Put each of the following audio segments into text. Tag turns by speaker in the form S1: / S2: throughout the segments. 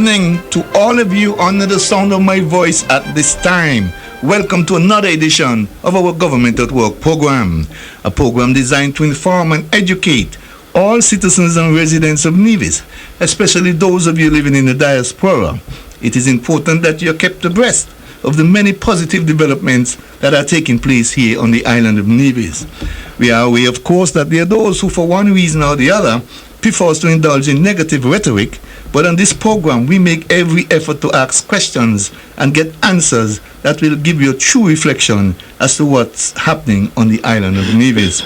S1: evening to all of you under the sound of my voice at this time. Welcome to another edition of our Government at Work program, a program designed to inform and educate all citizens and residents of Nevis, especially those of you living in the diaspora. It is important that you are kept abreast of the many positive developments that are taking place here on the island of Nevis. We are aware, of course, that there are those who, for one reason or the other, prefers to indulge in negative rhetoric, but on this program we make every effort to ask questions and get answers that will give you a true reflection as to what's happening on the island of Nevis.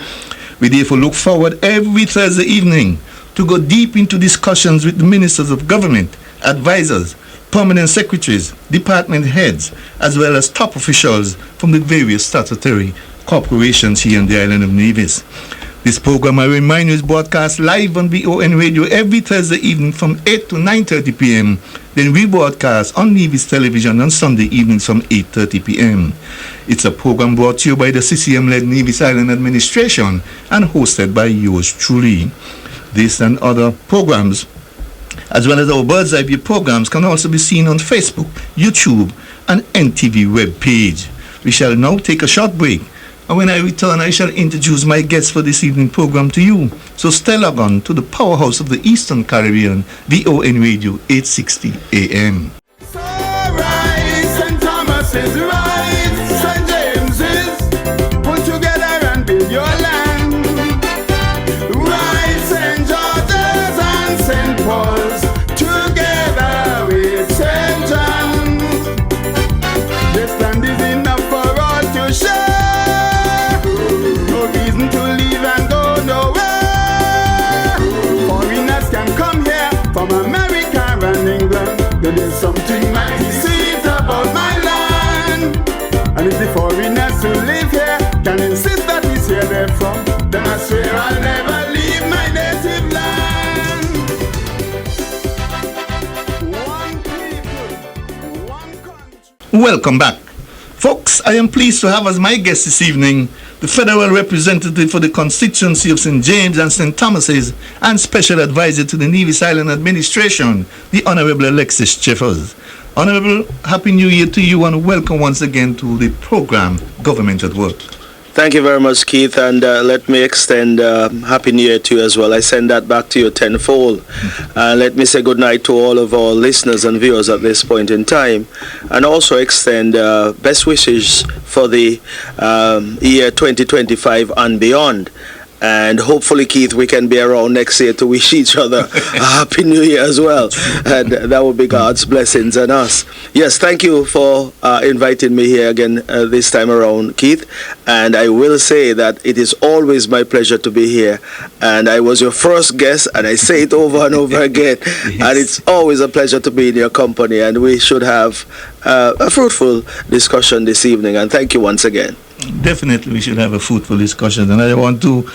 S1: We therefore look forward every Thursday evening to go deep into discussions with the ministers of government, advisors, permanent secretaries, department heads, as well as top officials from the various statutory corporations here on the island of Nevis. This program, I remind you, is broadcast live on VON Radio every Thursday evening from 8 to 9:30 p.m. Then rebroadcast on Nevis Television on Sunday evenings from 8:30 p.m. It's a program brought to you by the CCM-led Nevis Island Administration and hosted by yours truly. This and other programs, as well as our Bird's Eye View programs, can also be seen on Facebook, YouTube, and NTV web page. We shall now take a short break, and when I return, I shall introduce my guests for this evening program to you. So stay logged on to the powerhouse of the Eastern Caribbean, VON Radio 860 AM.
S2: So right, St. Thomas is right, St. James is put together and build your land. Right, St. George's and St. Paul's together with St. John's. This land is enough for all to share. There's something mighty sweet about my land. And if the foreigners who live here can insist that it's here they're from, then I swear I'll never leave my native land. One people, one country.
S1: Welcome back. Folks, I am pleased to have as my guest this evening the federal representative for the constituency of St. James and St. Thomas's and special advisor to the Nevis Island Administration, the Honorable Alexis Jeffers. Honorable, Happy New Year to you and welcome once again to the program Government at Work.
S3: Thank you very much, Keith, and let me extend Happy New Year to you as well. I send that back to you tenfold. Let me say good night to all of our listeners and viewers at this point in time, and also extend best wishes for the year 2025 and beyond. And hopefully, Keith, we can be around next year to wish each other a Happy New Year as well. And that will be God's blessings on us. Yes, thank you for inviting me here again this time around, Keith. And I will say that it is always my pleasure to be here. And I was your first guest, and I say it over and over again. Yes. And it's always a pleasure to be in your company. And we should have a fruitful discussion this evening. And thank you once again.
S1: Definitely, we should have a fruitful discussion. And I want to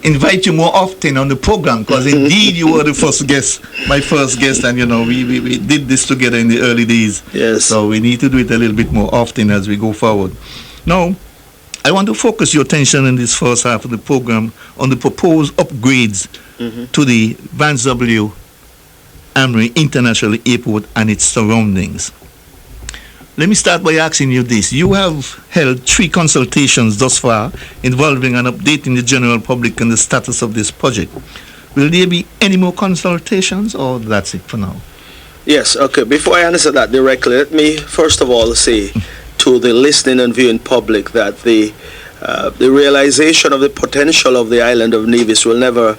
S1: invite you more often on the program, because indeed you were the first guest, my first guest, and you know we did this together in the early days.
S3: Yes.
S1: So we need to do it a little bit more often as we go forward. Now, I want to focus your attention in this first half of the program on the proposed upgrades to the Vance W. Amri International Airport and its surroundings. Let me start by asking you this. You have held 3 consultations thus far involving and updating the general public on the status of this project. Will there be any more consultations, or that's it for now?
S3: Yes, okay. Before I answer that directly, let me first of all say to the listening and viewing public that the realization of the potential of the island of Nevis will never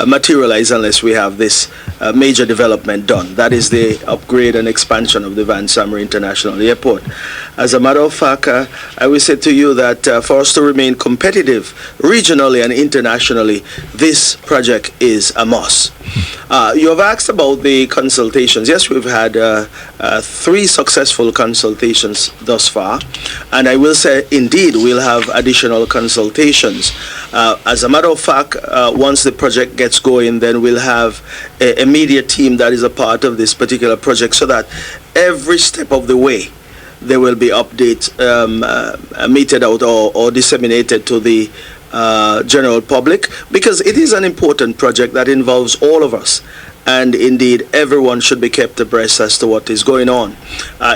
S3: materialize unless we have this major development done. That is the upgrade and expansion of the Vance Amri International Airport. As a matter of fact, I will say to you that for us to remain competitive regionally and internationally, this project is a must. You have asked about the consultations. Yes, we've had 3 successful consultations thus far, and I will say indeed we'll have additional consultations. As a matter of fact, once the project gets going, then we'll have a media team that is a part of this particular project, so that every step of the way there will be updates meted out or disseminated to the general public, because it is an important project that involves all of us. and indeed everyone should be kept abreast as to what is going on.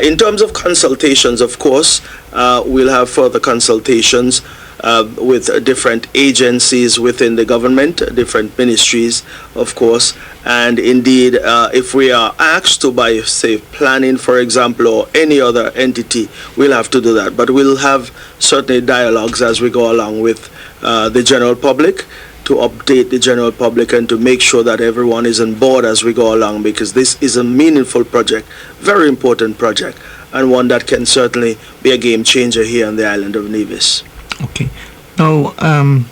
S3: In terms of consultations, of course, we'll have further consultations with different agencies within the government, different ministries, of course, and indeed if we are asked to by, say, planning, for example, or any other entity, we'll have to do that. But we'll have certainly dialogues as we go along with the general public, to update the general public and to make sure that everyone is on board as we go along, because this is a meaningful project, very important project, and one that can certainly be a game changer here on the island of Nevis.
S1: Okay. Now, I'm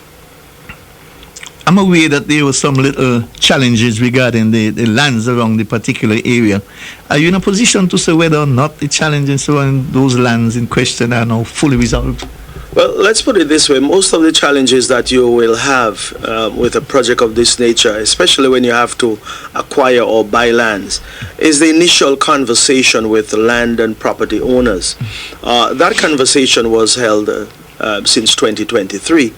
S1: aware that there were some little challenges regarding the lands around the particular area. Are you in a position to say whether or not the challenges around those lands in question are now fully resolved?
S3: Well, let's put it this way. Most of the challenges that you will have with a project of this nature, especially when you have to acquire or buy lands, is the initial conversation with land and property owners. That conversation was held since 2023.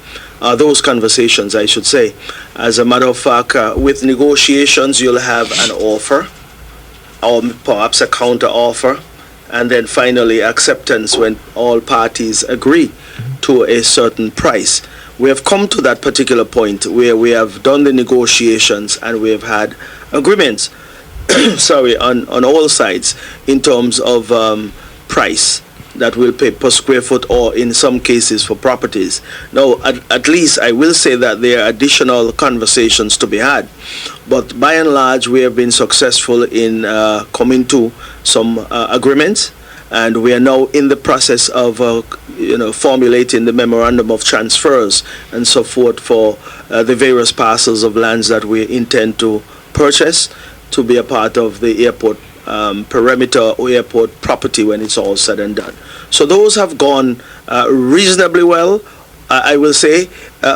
S3: Those conversations, I should say. As a matter of fact, with negotiations, you'll have an offer, or perhaps a counter offer, and then finally acceptance when all parties agree to a certain price. We have come to that particular point where we have done the negotiations and we have had agreements on all sides in terms of price that we'll pay per square foot, or in some cases for properties. Now, at least I will say that there are additional conversations to be had, but by and large we have been successful in coming to some agreements, and we are now in the process of formulating the memorandum of transfers and so forth for the various parcels of lands that we intend to purchase to be a part of the airport perimeter or airport property when it's all said and done. So those have gone reasonably well. I will say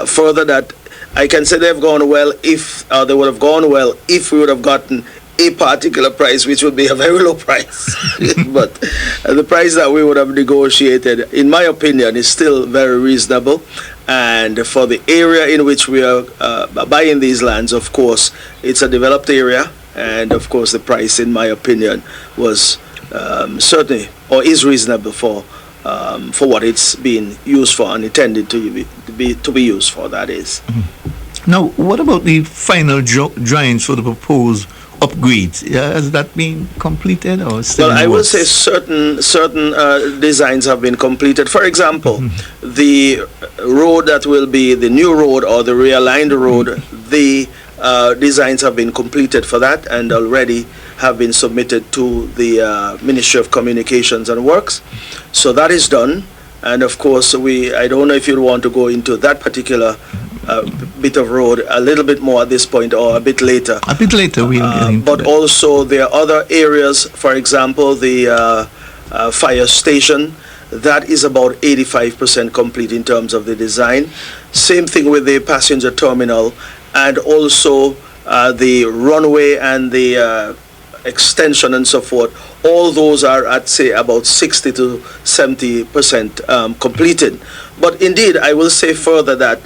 S3: further that I can say they've gone well if they would have gone well if we would have gotten a particular price, which would be a very low price. But the price that we would have negotiated, in my opinion, is still very reasonable. And for the area in which we are buying these lands, of course, it's a developed area. And of course, the price, in my opinion, was certainly, or is reasonable for what it's being used for and intended to be used for. That is.
S1: Mm-hmm. Now, what about the final drawings for the proposed upgrades? Has that been completed, or still?
S3: Well, I will say certain designs have been completed. For example, the road that will be the new road or the realigned road, the designs have been completed for that and already have been submitted to the Ministry of Communications and Works. So that is done. And of course, I don't know if you want to go into that particular bit of road a little bit more at this point or a bit later.
S1: A bit later, we'll get into
S3: but
S1: that.
S3: also there are other areas, for example, the fire station. That is about 85% complete in terms of the design. Same thing with the passenger terminal, and also the runway and the extension and so forth. All those are at, say, about 60 to 70% completed. But indeed, I will say further that,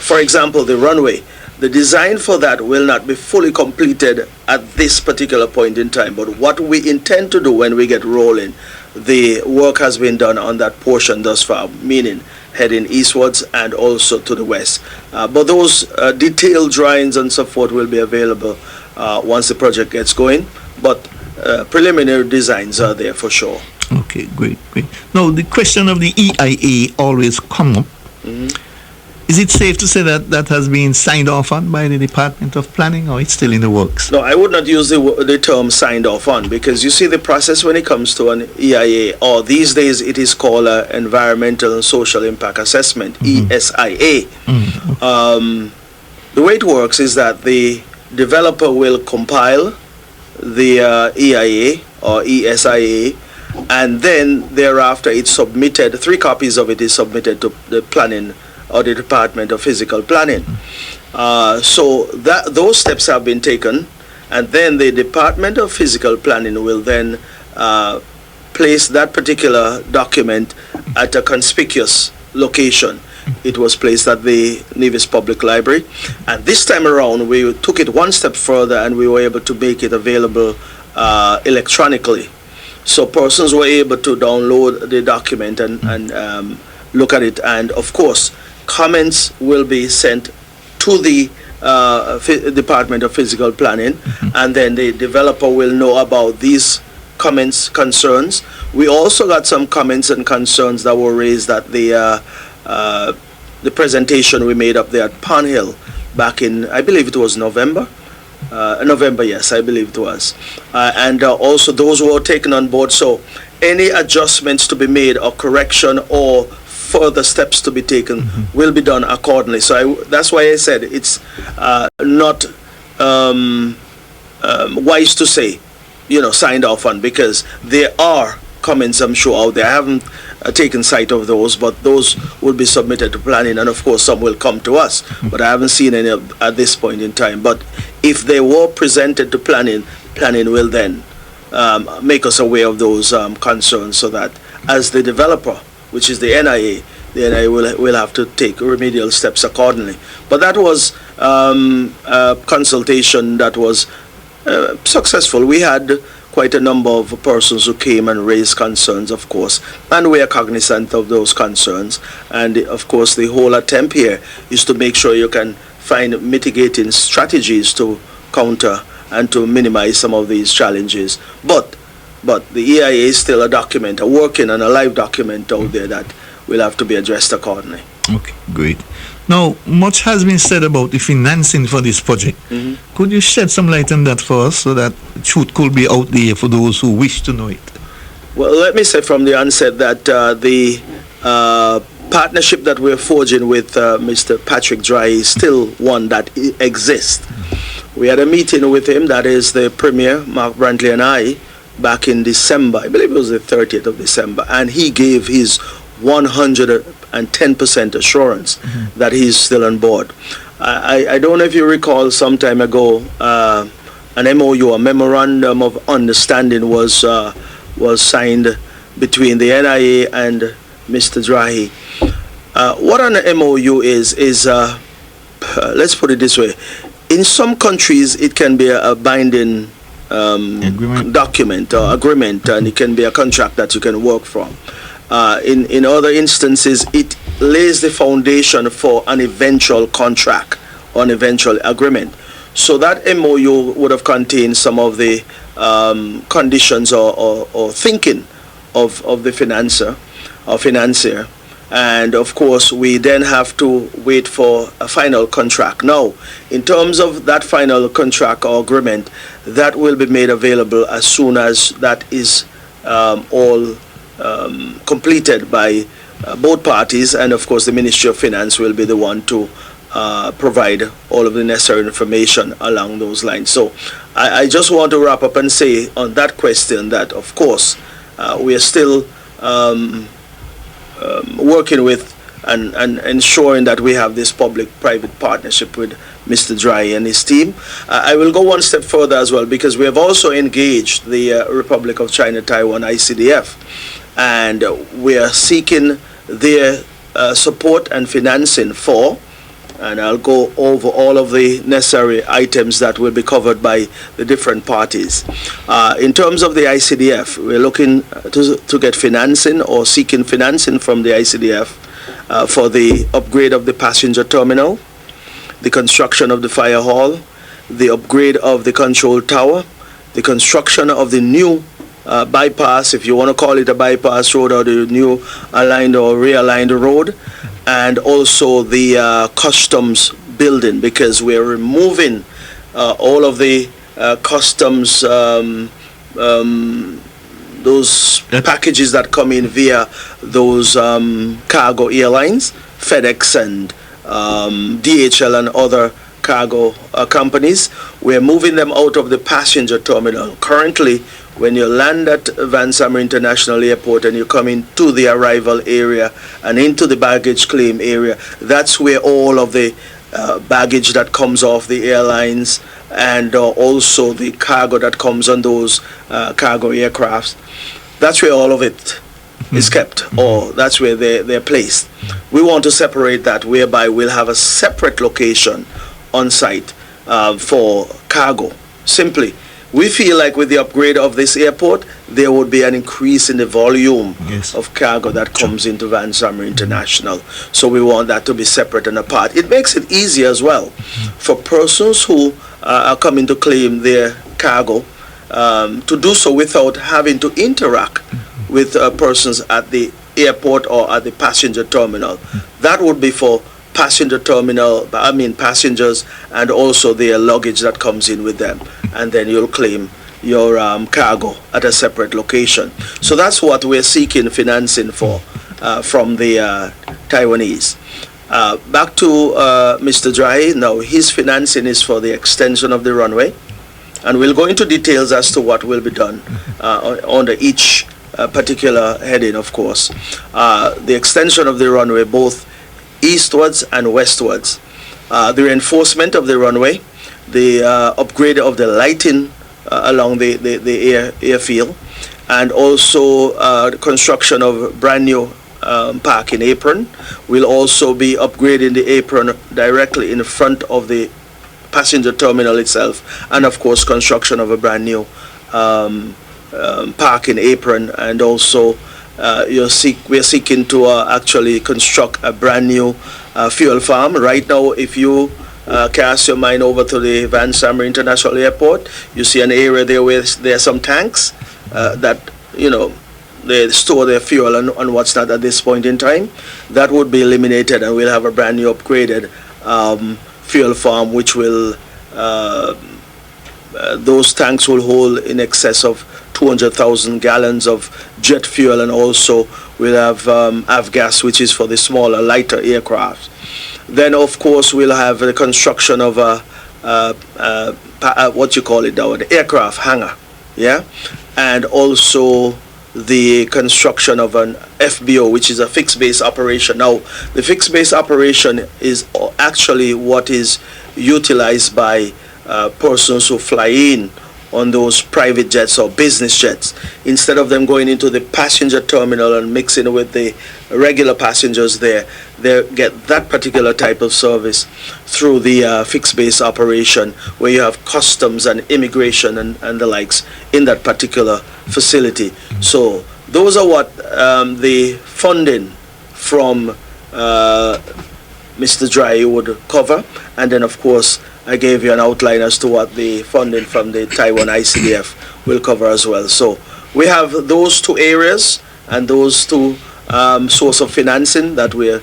S3: for example, the runway, the design for that will not be fully completed at this particular point in time. But what we intend to do when we get rolling, the work has been done on that portion thus far, meaning heading eastwards and also to the west. But those detailed drawings and so forth will be available once the project gets going. But preliminary designs are there for sure.
S1: Okay, great. Now, the question of the EIA always come up.
S3: Mm-hmm.
S1: Is it safe to say that that has been signed off on by the Department of Planning, or it's still in the works?
S3: No, I would not use the term signed off on, because you see the process when it comes to an EIA, or these days it is called an Environmental and Social Impact Assessment, ESIA. Mm-hmm. The way it works is that the developer will compile the EIA or ESIA, and then thereafter it's submitted, 3 copies of it is submitted to the planning or the Department of Physical Planning. So those steps have been taken, and then the Department of Physical Planning will then place that particular document at a conspicuous location. It was placed at the Nevis Public Library. And this time around, we took it one step further and we were able to make it available electronically. So persons were able to download the document and look at it. And of course, comments will be sent to the Department of Physical Planning, and then the developer will know about these comments, concerns. We also got some comments and concerns that were raised at the presentation we made up there at Pond Hill back in, I believe it was November. November, yes, I believe it was. And also those were taken on board. So any adjustments to be made or correction or further steps to be taken will be done accordingly. So that's why I said it's not wise to say, signed off on, because there are comments, I'm sure, out there. I haven't taken sight of those, but those will be submitted to planning, and of course some will come to us, but I haven't seen any at this point in time. But if they were presented to planning will then make us aware of those concerns, so that as the developer, which is the NIA will have to take remedial steps accordingly. But that was a consultation that was successful. We had quite a number of persons who came and raised concerns, of course, and we are cognizant of those concerns. And of course, the whole attempt here is to make sure you can find mitigating strategies to counter and to minimize some of these challenges. But the EIA is still a document, a working and a live document out there that will have to be addressed accordingly.
S1: Okay, great. Now, much has been said about the financing for this project. Could you shed some light on that for us, so that truth could be out there for those who wish to know it?
S3: Well, let me say from the onset that the partnership that we're forging with Mr. Patrick Dry is still one that exists. We had a meeting with him, that is the Premier, Mark Brantley, and I, back in December. I believe it was the 30th of December, and he gave his 110% assurance that he's still on board. I don't know if you recall, some time ago, an MOU, a memorandum of understanding, was signed between the NIA and Mr. Drahi. What an MOU is let's put it this way. In some countries, it can be a binding document or agreement, and it can be a contract that you can work from. In other instances, it lays the foundation for an eventual contract or an eventual agreement. So that MOU would have contained some of the conditions or thinking of the financier. And of course, we then have to wait for a final contract. Now, in terms of that final contract or agreement, that will be made available as soon as that is all completed by both parties, and of course the Ministry of Finance will be the one to provide all of the necessary information along those lines. So I just want to wrap up and say on that question that of course we are still working with and ensuring that we have this public-private partnership with Mr. Dry and his team. I will go one step further as well, because we have also engaged the Republic of China Taiwan, ICDF, and we are seeking their support and financing for, and I'll go over all of the necessary items that will be covered by the different parties. In terms of the ICDF, we're looking to get financing or seeking financing from the ICDF for the upgrade of the passenger terminal, the construction of the fire hall, the upgrade of the control tower, the construction of the new bypass, if you want to call it a bypass road, or the new aligned or realigned road, and also the customs building, because we're removing all of the customs, those packages that come in via those cargo airlines, FedEx and DHL and other cargo companies. We're moving them out of the passenger terminal. Currently, when you land at Van Summer International Airport and you come into the arrival area and into the baggage claim area, that's where all of the baggage that comes off the airlines and also the cargo that comes on those cargo aircrafts, that's where all of it is kept, or that's where they're placed. We want to separate that, whereby we'll have a separate location on site for cargo. Simply, we feel like with the upgrade of this airport, there would be an increase in the volume of cargo that comes into Van Summer International. So we want that to be separate and apart. It makes it easier as well for persons who are coming to claim their cargo to do so without having to interact with persons at the airport or at the passenger terminal. That would be for passenger terminal, passengers, and also their luggage that comes in with them. And then you'll claim your cargo at a separate location. So that's what we're seeking financing for from the Taiwanese. Back to Mr. Dry. Now, his financing is for the extension of the runway. And we'll go into details as to what will be done under each particular heading, of course. The extension of the runway, both eastwards and westwards. The reinforcement of the runway, the upgrade of the lighting along the airfield, and also the construction of brand new parking apron. We'll also be upgrading the apron directly in front of the passenger terminal itself, and of course construction of a brand new parking apron, and also we're seeking to actually construct a brand new fuel farm. Right now, if you cast your mind over to the Van Summer International Airport, you see an area there where there are some tanks that, they store their fuel and what's not at this point in time. That would be eliminated, and we'll have a brand new upgraded fuel farm, which will, those tanks will hold in excess of 200,000 gallons of jet fuel, and also we'll have avgas, which is for the smaller, lighter aircraft. Then, of course, we'll have the construction of the aircraft hangar, and also the construction of an FBO, which is a fixed base operation. Now, the fixed base operation is actually what is utilized by persons who fly in on those private jets or business jets. Instead of them going into the passenger terminal and mixing with the regular passengers there, they get that particular type of service through the fixed base operation, where you have customs and immigration and the likes in that particular facility. So those are what the funding from Mr. Dry would cover. And then, of course, I gave you an outline as to what the funding from the Taiwan ICDF will cover as well. So we have those two areas and those two source of financing that we're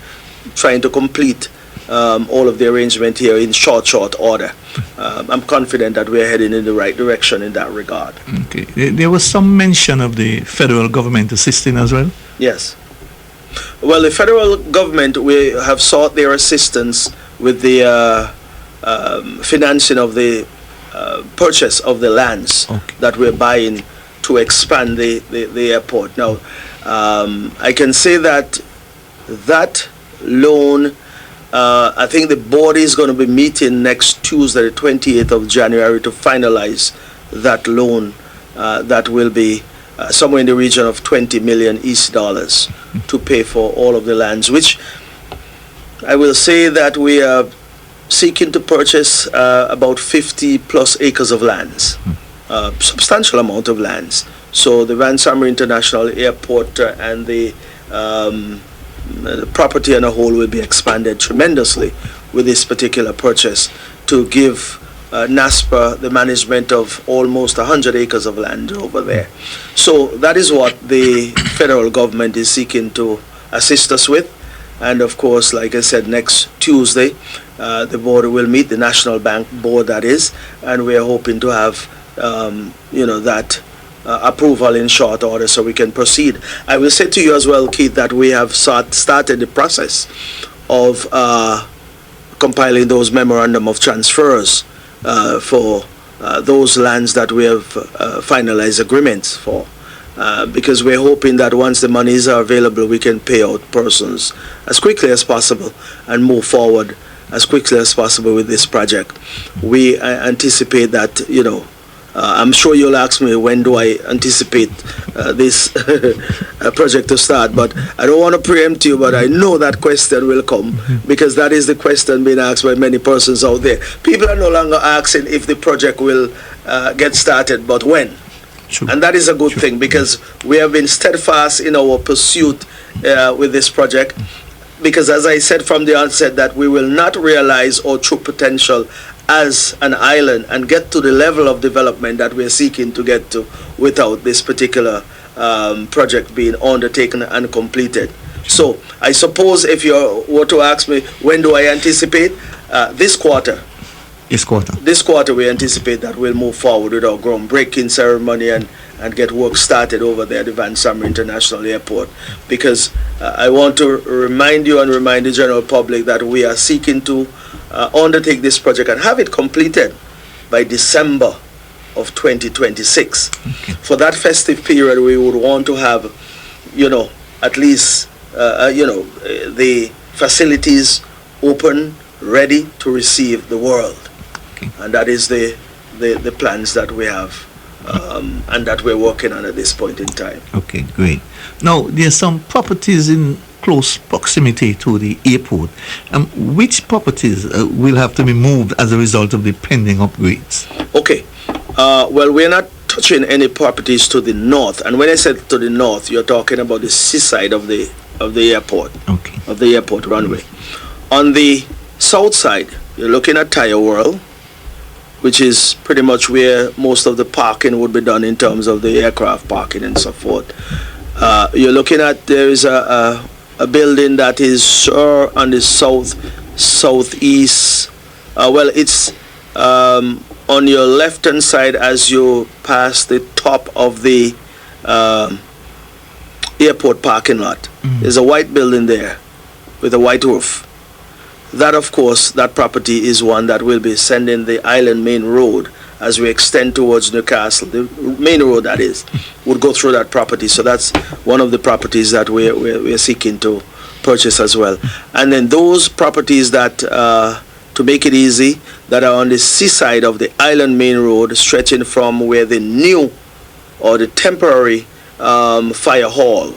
S3: trying to complete all of the arrangement here in short order. I'm confident that we're heading in the right direction in that regard.
S1: Okay. There was some mention of the federal government assisting as well?
S3: Yes. Well, the federal government, we have sought their assistance with the financing of the purchase of the lands that we're buying to expand the airport. Now, I can say that loan, I think the board is going to be meeting next Tuesday, the 28th of January, to finalize that loan that will be somewhere in the region of 20 million East dollars to pay for all of the lands, which I will say that we are seeking to purchase about 50 plus acres of lands, substantial amount of lands. So the Van Summer International Airport and the property on a whole will be expanded tremendously with this particular purchase to give NASPA the management of almost 100 acres of land over there. So that is what the federal government is seeking to assist us with. And of course, like I said, next Tuesday, the board will meet, the National Bank board that is, and we are hoping to have, that approval in short order so we can proceed. I will say to you as well, Keith, that we have started the process of compiling those memorandum of transfers for those lands that we have finalized agreements for. Because we're hoping that once the monies are available, we can pay out persons as quickly as possible and move forward as quickly as possible with this project. We anticipate that, I'm sure you'll ask me when do I anticipate this project to start, but I don't want to preempt you, but I know that question will come because that is the question being asked by many persons out there. People are no longer asking if the project will get started, but when.
S1: True.
S3: And that is a good thing because we have been steadfast in our pursuit with this project, because as I said from the onset that we will not realize our true potential as an island and get to the level of development that we're seeking to get to without this particular project being undertaken and completed. So I suppose if you were to ask me when do I anticipate, this quarter we anticipate that we'll move forward with our groundbreaking ceremony and get work started over there at the Van Summer International Airport, because I want to remind you and remind the general public that we are seeking to undertake this project and have it completed by December of 2026.
S1: Okay.
S3: For that festive period, we would want to have, at least, the facilities open, ready to receive the world.
S1: Okay.
S3: And that is the plans that we have and that we're working on at this point in time.
S1: Okay, great. Now, there's some properties in close proximity to the airport. Which properties will have to be moved as a result of the pending upgrades?
S3: Okay. Well, we're not touching any properties to the north. And when I said to the north, you're talking about the seaside of the airport.
S1: Okay.
S3: Of the airport runway. On the south side, you're looking at Tire World, which is pretty much where most of the parking would be done in terms of the aircraft parking and so forth. You're looking at, there is a building that is on the southeast. Well, it's on your left hand side as you pass the top of the airport parking lot. There's a white building there with a white roof. That, of course, that property is one that will be sending the island main road as we extend towards Newcastle. The main road, that is, would go through that property. So that's one of the properties that we're seeking to purchase as well. And then those properties that, to make it easy, that are on the seaside of the island main road, stretching from where the new or the temporary fire hall,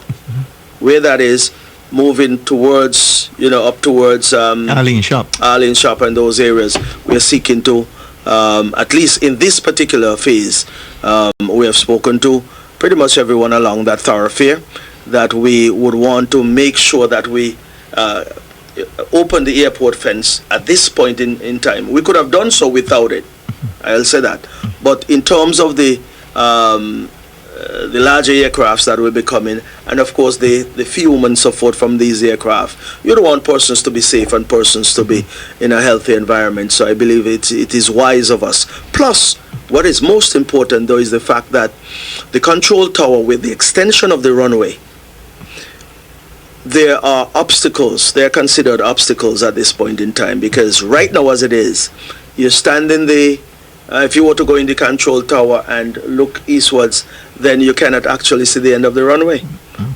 S3: where that is, moving towards, up towards
S1: Arlene Shop
S3: and those areas. We're seeking to, at least in this particular phase, we have spoken to pretty much everyone along that thoroughfare, that we would want to make sure that we open the airport fence at this point in time. We could have done so without it, I'll say that. But in terms of the larger aircrafts that will be coming, and of course the fume and so forth from these aircraft, you don't want persons to be safe and persons to be in a healthy environment. So I believe it is wise of us. Plus, what is most important though is the fact that the control tower, with the extension of the runway, there are obstacles. They are considered obstacles at this point in time, because right now as it is, you stand in the if you were to go in the control tower and look eastwards, then you cannot actually see the end of the runway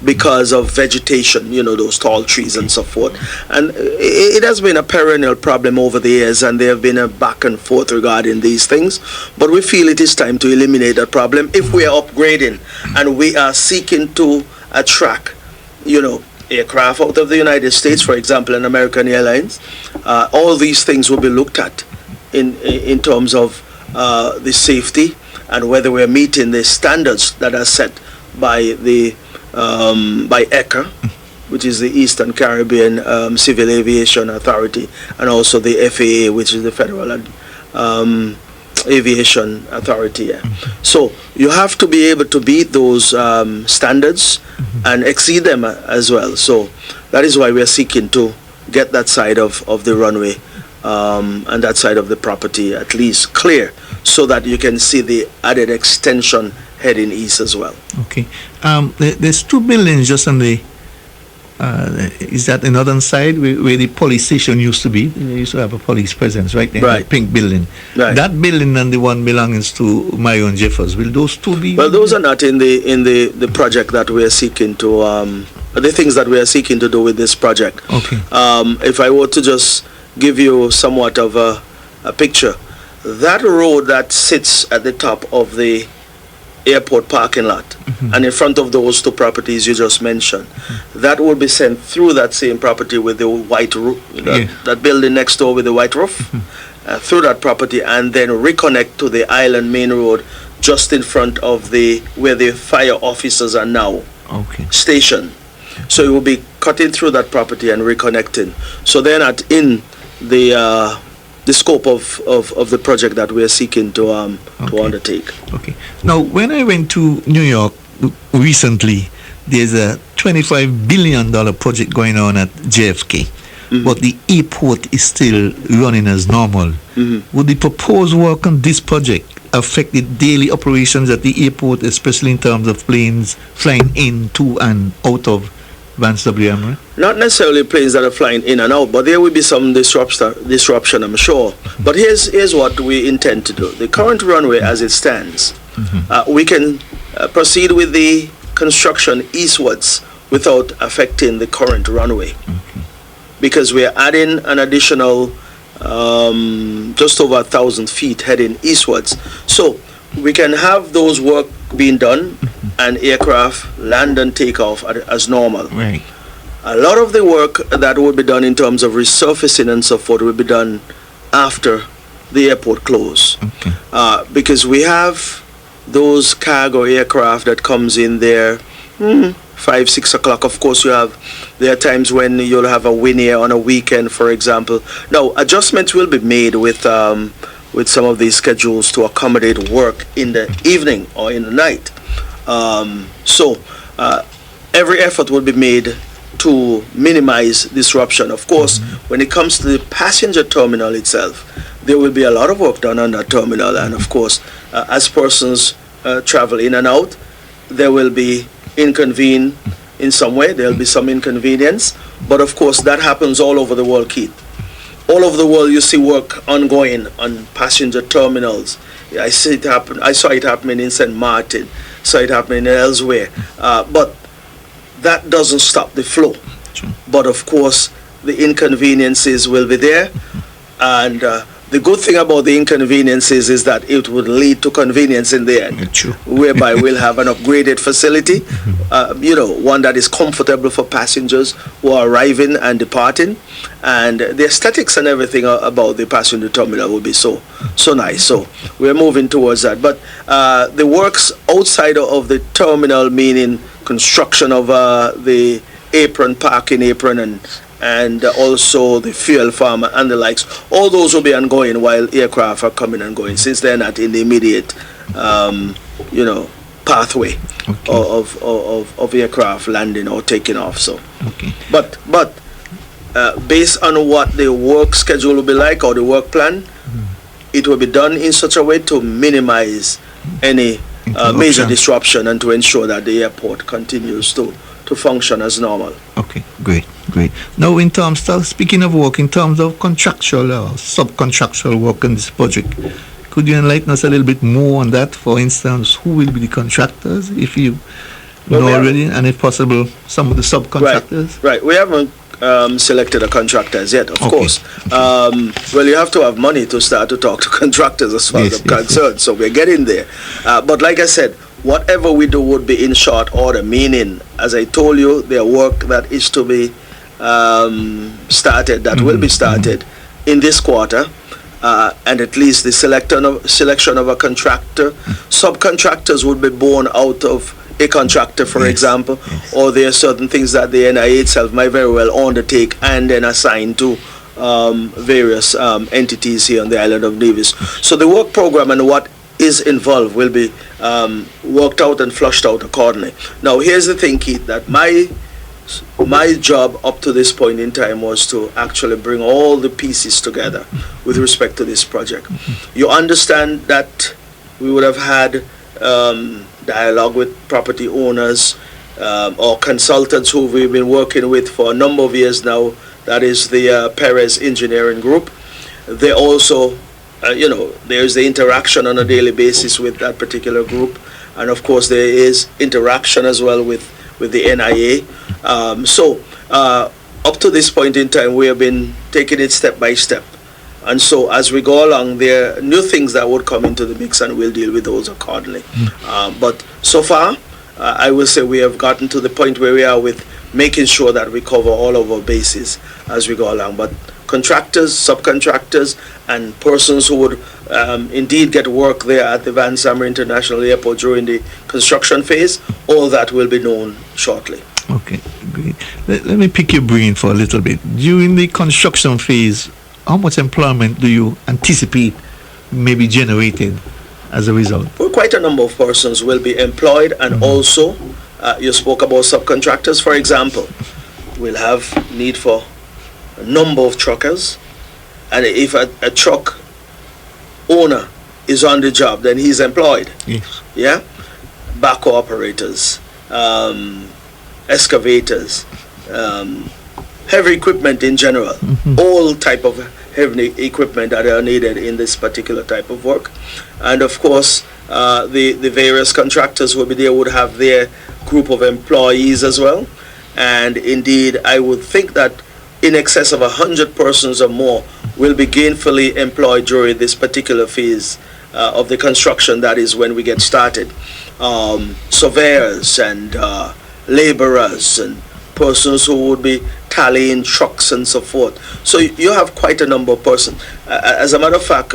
S3: because of vegetation, those tall trees and so forth. And it has been a perennial problem over the years, and there have been a back and forth regarding these things. But we feel it is time to eliminate that problem if we are upgrading and we are seeking to attract, aircraft out of the United States, for example, and American Airlines. All these things will be looked at in terms of the safety and whether we're meeting the standards that are set by the by ECA, which is the Eastern Caribbean Civil Aviation Authority, and also the FAA, which is the Federal Aviation Authority. Yeah. So you have to be able to beat those standards and exceed them as well. So that is why we are seeking to get that side of the runway and that side of the property at least clear, so that you can see the added extension heading east as well.
S1: Okay. There's two buildings just on the is that the northern side where the police station used to be? They used to have a police presence right there,
S3: right.
S1: The pink building.
S3: Right.
S1: That building and the one belongs to Marion Jeffers. Will those two be?
S3: Well, those are not in the project that we are seeking to the things that we are seeking to do with this project.
S1: Okay.
S3: If I were to just give you somewhat of a picture, that road that sits at the top of the airport parking lot and in front of those two properties you just mentioned, that will be sent through that same property with the white roof, that building next door with the white roof, through that property, and then reconnect to the island main road just in front of where the fire officers are now stationed. So it will be cutting through that property and reconnecting. So they're not in the scope of the project that we are seeking to undertake.
S1: Okay. Now, when I went to New York recently, there's a $25 billion project going on at JFK, but the airport is still running as normal. Would the proposed work on this project affect the daily operations at the airport, especially in terms of planes flying in, to, and out of Vance W. Emery?
S3: Not necessarily planes that are flying in and out, but there will be some disruption, I'm sure. But here's what we intend to do. The current runway as it stands, we can proceed with the construction eastwards without affecting the current runway. Because we are adding an additional just over 1,000 feet heading eastwards. So we can have those work being done and aircraft land and take off as normal.
S1: Right.
S3: A lot of the work that will be done in terms of resurfacing and so forth will be done after the airport close. Because we have those cargo aircraft that comes in there 5, 6 o'clock. Of course, there are times when you'll have a win air on a weekend, for example. Now, adjustments will be made with some of these schedules to accommodate work in the evening or in the night. So every effort will be made to minimize disruption. Of course, when it comes to the passenger terminal itself, there will be a lot of work done on that terminal. And of course, as persons travel in and out, there will be inconvenience in some way. There will be some inconvenience. But of course, that happens all over the world, Keith. All over the world, you see work ongoing on passenger terminals. I see it happen. I saw it happening in St. Martin. Saw it happening elsewhere. But that doesn't stop the flow. But of course, the inconveniences will be there. And the good thing about the inconveniences is that it would lead to convenience in the end, whereby we'll have an upgraded facility, one that is comfortable for passengers who are arriving and departing, and the aesthetics and everything about the passenger terminal will be so nice. So we're moving towards that. But the works outside of the terminal, meaning construction of the parking apron, and also the fuel farm and the likes, all those will be ongoing while aircraft are coming and going, since they're not in the immediate pathway of aircraft landing or taking off. So but based on what the work schedule will be like, or the work plan, it will be done in such a way to minimize any major disruption and to ensure that the airport continues to function as normal.
S1: Okay, great. Now, in terms of, speaking of work, in terms of contractual or subcontractual work in this project, could you enlighten us a little bit more on that? For instance, who will be the contractors, if you know already, and if possible, some of the subcontractors?
S3: Right. We haven't selected a contractor as yet, of course. Well, you have to have money to start to talk to contractors as far as I'm concerned, so we're getting there. But like I said, whatever we do would be in short order, meaning, as I told you, there are work that is to be started, that will be started in this quarter, and at least the selection of a contractor. Subcontractors would be born out of a contractor, for example, or there are certain things that the NIA itself might very well undertake and then assign to various entities here on the island of Nevis. So the work program and what is involved will be worked out and flushed out accordingly. Now, here's the thing, Keith, that my job up to this point in time was to actually bring all the pieces together with respect to this project. You understand that we would have had dialogue with property owners or consultants who we've been working with for a number of years now. That is the Perez Engineering Group. They also there's the interaction on a daily basis with that particular group, and of course there is interaction as well with the NIA. So up to this point in time, we have been taking it step by step, And so as we go along, there are new things that would come into the mix, and we'll deal with those accordingly. But so far, I will say we have gotten to the point where we are with making sure that we cover all of our bases as we go along. But contractors, subcontractors, and persons who would indeed get work there at the Van Summer International Airport during the construction phase, all that will be known shortly.
S1: Okay, great. Let me pick your brain for a little bit. During the construction phase, how much employment do you anticipate may be generated as a result?
S3: Well, quite a number of persons will be employed, and also, you spoke about subcontractors, for example. We'll have need for a number of truckers, and if a truck owner is on the job, then he's employed.
S1: Yes.
S3: Yeah? Backhoe operators, excavators, heavy equipment in general, all type of heavy equipment that are needed in this particular type of work. And of course, the various contractors who will be there would have their group of employees as well. And indeed, I would think that in excess of 100 persons or more will be gainfully employed during this particular phase of the construction. That is when we get started. Surveyors and laborers and persons who would be tallying trucks and so forth. So you have quite a number of persons. As a matter of fact,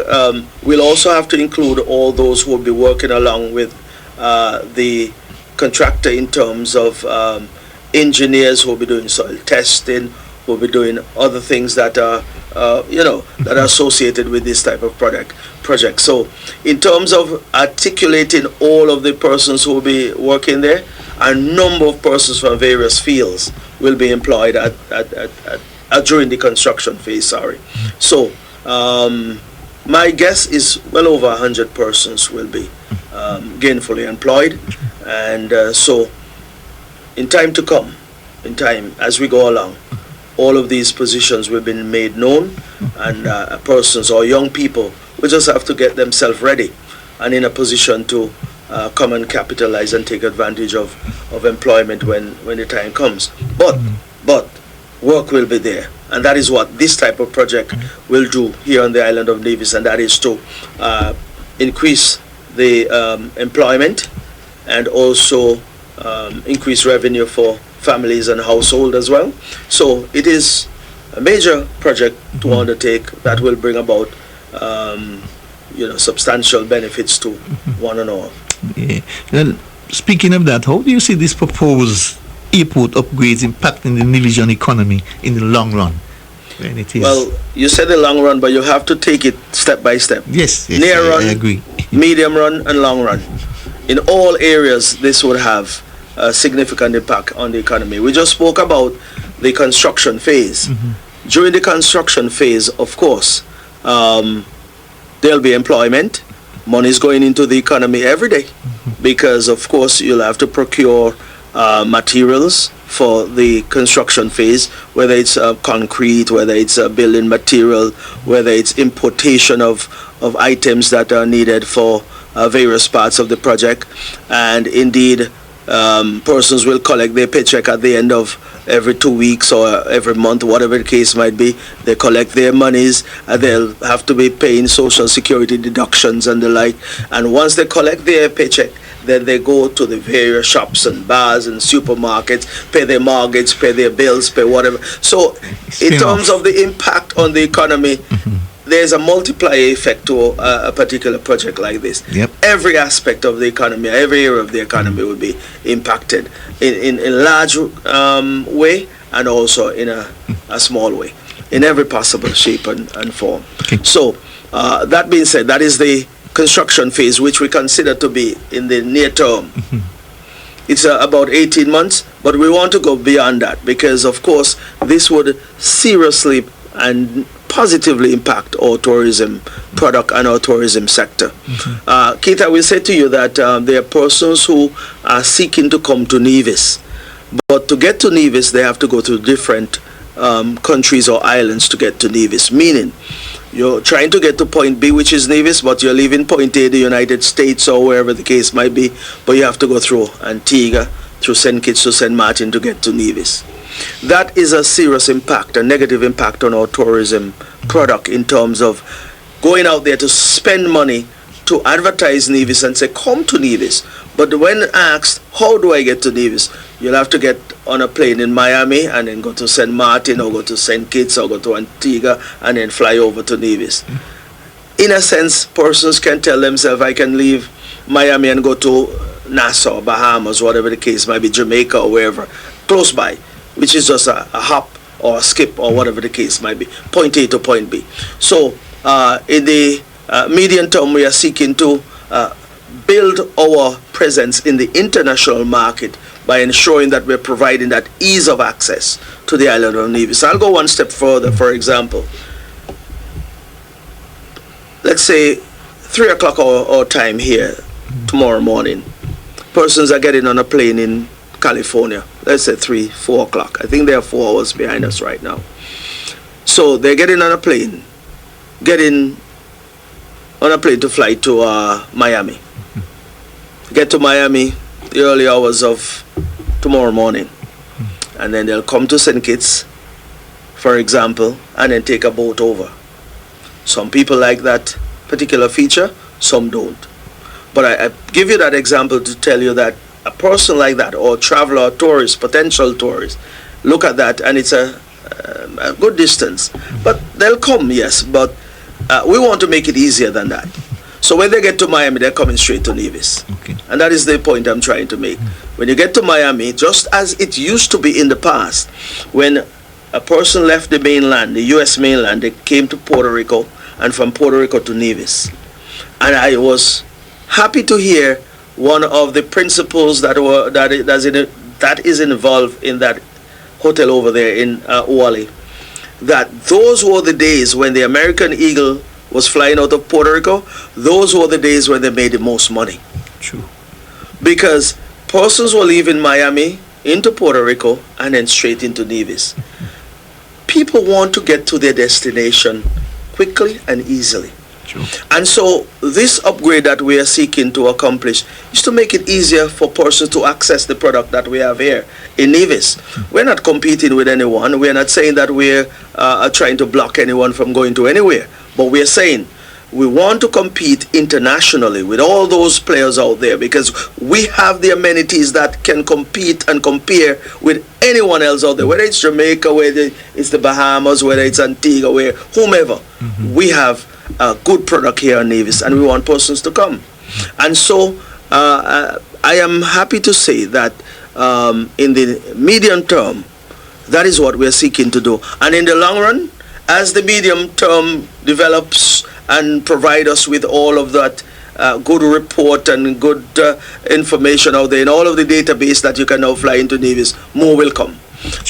S3: we'll also have to include all those who will be working along with the contractor in terms of engineers who will be doing soil testing, who will be doing other things that are, that are associated with this type of project. So in terms of articulating all of the persons who will be working there, a number of persons from various fields will be employed during the construction phase, So my guess is well over 100 persons will be gainfully employed. And so in time to come, as we go along, all of these positions will be made known, and persons or young people will just have to get themselves ready and in a position to come and capitalize and take advantage of employment when the time comes. But work will be there, and that is what this type of project will do here on the island of Nevis, and that is to increase the employment and also increase revenue for families and household as well. So it is a major project to undertake that will bring about substantial benefits to one and all.
S1: Yeah. Well, speaking of that, how do you see this proposed airport upgrades impacting the Nevisian economy in the long run? When it is?
S3: Well, you said the long run, but you have to take it step by step.
S1: Yes,
S3: Near run,
S1: I agree.
S3: medium run, and long run. In all areas, this would have a significant impact on the economy. We just spoke about the construction phase. During the construction phase, of course, there'll be employment. Money is going into the economy every day because, of course, you'll have to procure materials for the construction phase, whether it's concrete, whether it's building material, whether it's importation of items that are needed for various parts of the project. And indeed, persons will collect their paycheck at the end of every 2 weeks or every month, whatever the case might be. They collect their monies, and they'll have to be paying social security deductions and the like. And once they collect their paycheck, then they go to the various shops and bars and supermarkets, pay their mortgage, pay their bills, pay whatever. So in terms of the impact on the economy, there's a multiplier effect to a particular project like this.
S1: Yep.
S3: Every aspect of the economy, every area of the economy will be impacted in a large way and also in a small way, in every possible shape and form.
S1: Okay.
S3: So that being said, that is the construction phase, which we consider to be in the near term. It's about 18 months, but we want to go beyond that because, of course, this would seriously and positively impact our tourism product and our tourism sector. Keith, I will say to you that there are persons who are seeking to come to Nevis, but to get to Nevis, they have to go to different countries or islands to get to Nevis, meaning you're trying to get to point B, which is Nevis, but you're leaving point A, the United States or wherever the case might be, but you have to go through Antigua, through St. Kitts to St. Martin to get to Nevis. That is a serious impact, a negative impact on our tourism product in terms of going out there to spend money to advertise Nevis and say, come to Nevis. But when asked, how do I get to Nevis? You'll have to get on a plane in Miami and then go to St. Martin or go to St. Kitts or go to Antigua and then fly over to Nevis. In a sense, persons can tell themselves, I can leave Miami and go to Nassau, Bahamas, whatever the case might be, Jamaica or wherever, close by, which is just a hop or a skip or whatever the case might be, point A to point B. So in the medium term, we are seeking to build our presence in the international market by ensuring that we're providing that ease of access to the island of Nevis. I'll go one step further. For example, let's say 3 o'clock our time here tomorrow morning. Persons are getting on a plane in California. Let's say 3, 4 o'clock. I think they are 4 hours behind us right now. So they're getting on a plane, to fly to Miami. Get to Miami the early hours of tomorrow morning, and then they'll come to St. Kitts, for example, and then take a boat over. Some people like that particular feature, some don't. But I give you that example to tell you that a person like that, or traveler, or tourist, potential tourist, look at that, and it's a good distance. But they'll come, yes, but we want to make it easier than that. So when they get to Miami, they're coming straight to Nevis.
S1: Okay.
S3: And that is the point I'm trying to make. When you get to Miami, just as it used to be in the past, when a person left the mainland, the U.S. mainland, they came to Puerto Rico, and from Puerto Rico to Nevis. And I was happy to hear one of the principals that is involved in that hotel over there in Uwali, that those were the days when the American Eagle was flying out of Puerto Rico. Those were the days when they made the most money.
S1: True.
S3: Because persons were leaving Miami into Puerto Rico and then straight into Nevis. People want to get to their destination quickly and easily.
S1: True.
S3: And so this upgrade that we are seeking to accomplish is to make it easier for persons to access the product that we have here in Nevis. We're not competing with anyone. We're not saying that we're trying to block anyone from going to anywhere. But we're saying we want to compete internationally with all those players out there, because we have the amenities that can compete and compare with anyone else out there, whether it's Jamaica, whether it's the Bahamas, whether it's Antigua, whomever. We have a good product here in Nevis, and we want persons to come. And so I am happy to say that in the medium term, that is what we're seeking to do. And in the long run, as the medium term develops and provide us with all of that good report and good information out there in all of the database that you can now fly into Nevis, more will come.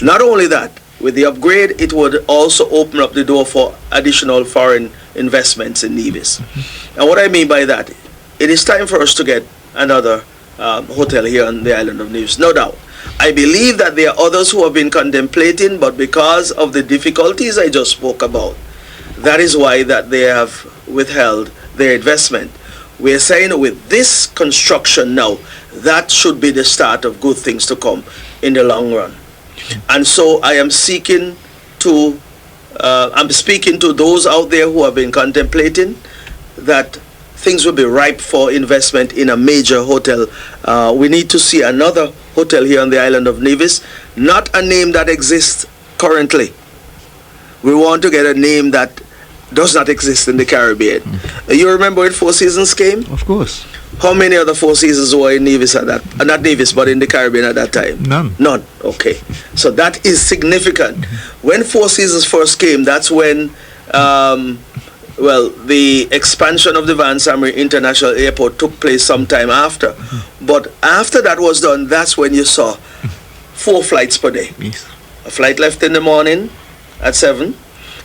S3: Not only that, with the upgrade, it would also open up the door for additional foreign investments in Nevis. And what I mean by that, it is time for us to get another hotel here on the island of Nevis, no doubt. I believe that there are others who have been contemplating, but because of the difficulties I just spoke about, that is why that they have withheld their investment. We are saying with this construction now, that should be the start of good things to come in the long run. And so I am seeking to, I'm speaking to those out there who have been contemplating that things will be ripe for investment in a major hotel. We need to see another hotel here on the island of Nevis, not a name that exists currently. We want to get a name that does not exist in the Caribbean. You remember when Four Seasons came?
S1: Of course.
S3: How many of the Four Seasons were in Nevis at that? Not Nevis, but in the Caribbean at that time?
S1: None.
S3: None. Okay. So that is significant. When Four Seasons first came, that's when the expansion of the Van Samre International Airport took place sometime after. But after that was done, that's when you saw 4 flights per day.
S1: Yes.
S3: A flight left in the morning at 7,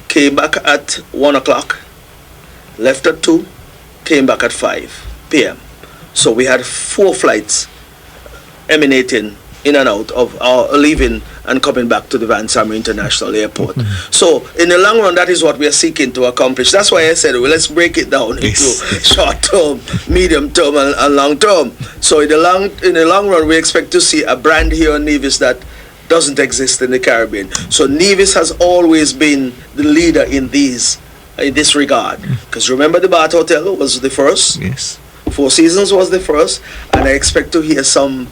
S3: came back at 1 o'clock, left at 2, came back at 5 p.m. So we had 4 flights emanating in and out of our leaving and coming back to the Van Samre International Airport. So in the long run, that is what we are seeking to accomplish. That's why I said, well, let's break it down into short term, medium term, and long term. So in the long run, we expect to see a brand here in Nevis that doesn't exist in the Caribbean. So Nevis has always been the leader in this regard. Because remember, the Bath Hotel was the first.
S1: Yes.
S3: Four Seasons was the first, and I expect to hear some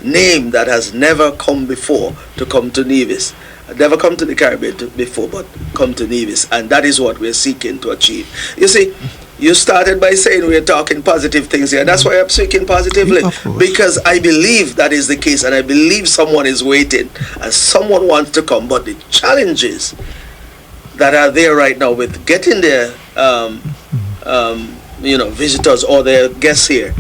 S3: name that has never come before to come to Nevis. Never come to the Caribbean before, but come to Nevis, and that is what we're seeking to achieve. You see, you started by saying we're talking positive things here. That's why I'm speaking positively, because I believe that is the case, and I believe someone is waiting, and someone wants to come. But the challenges that are there right now with getting their visitors or their guests here,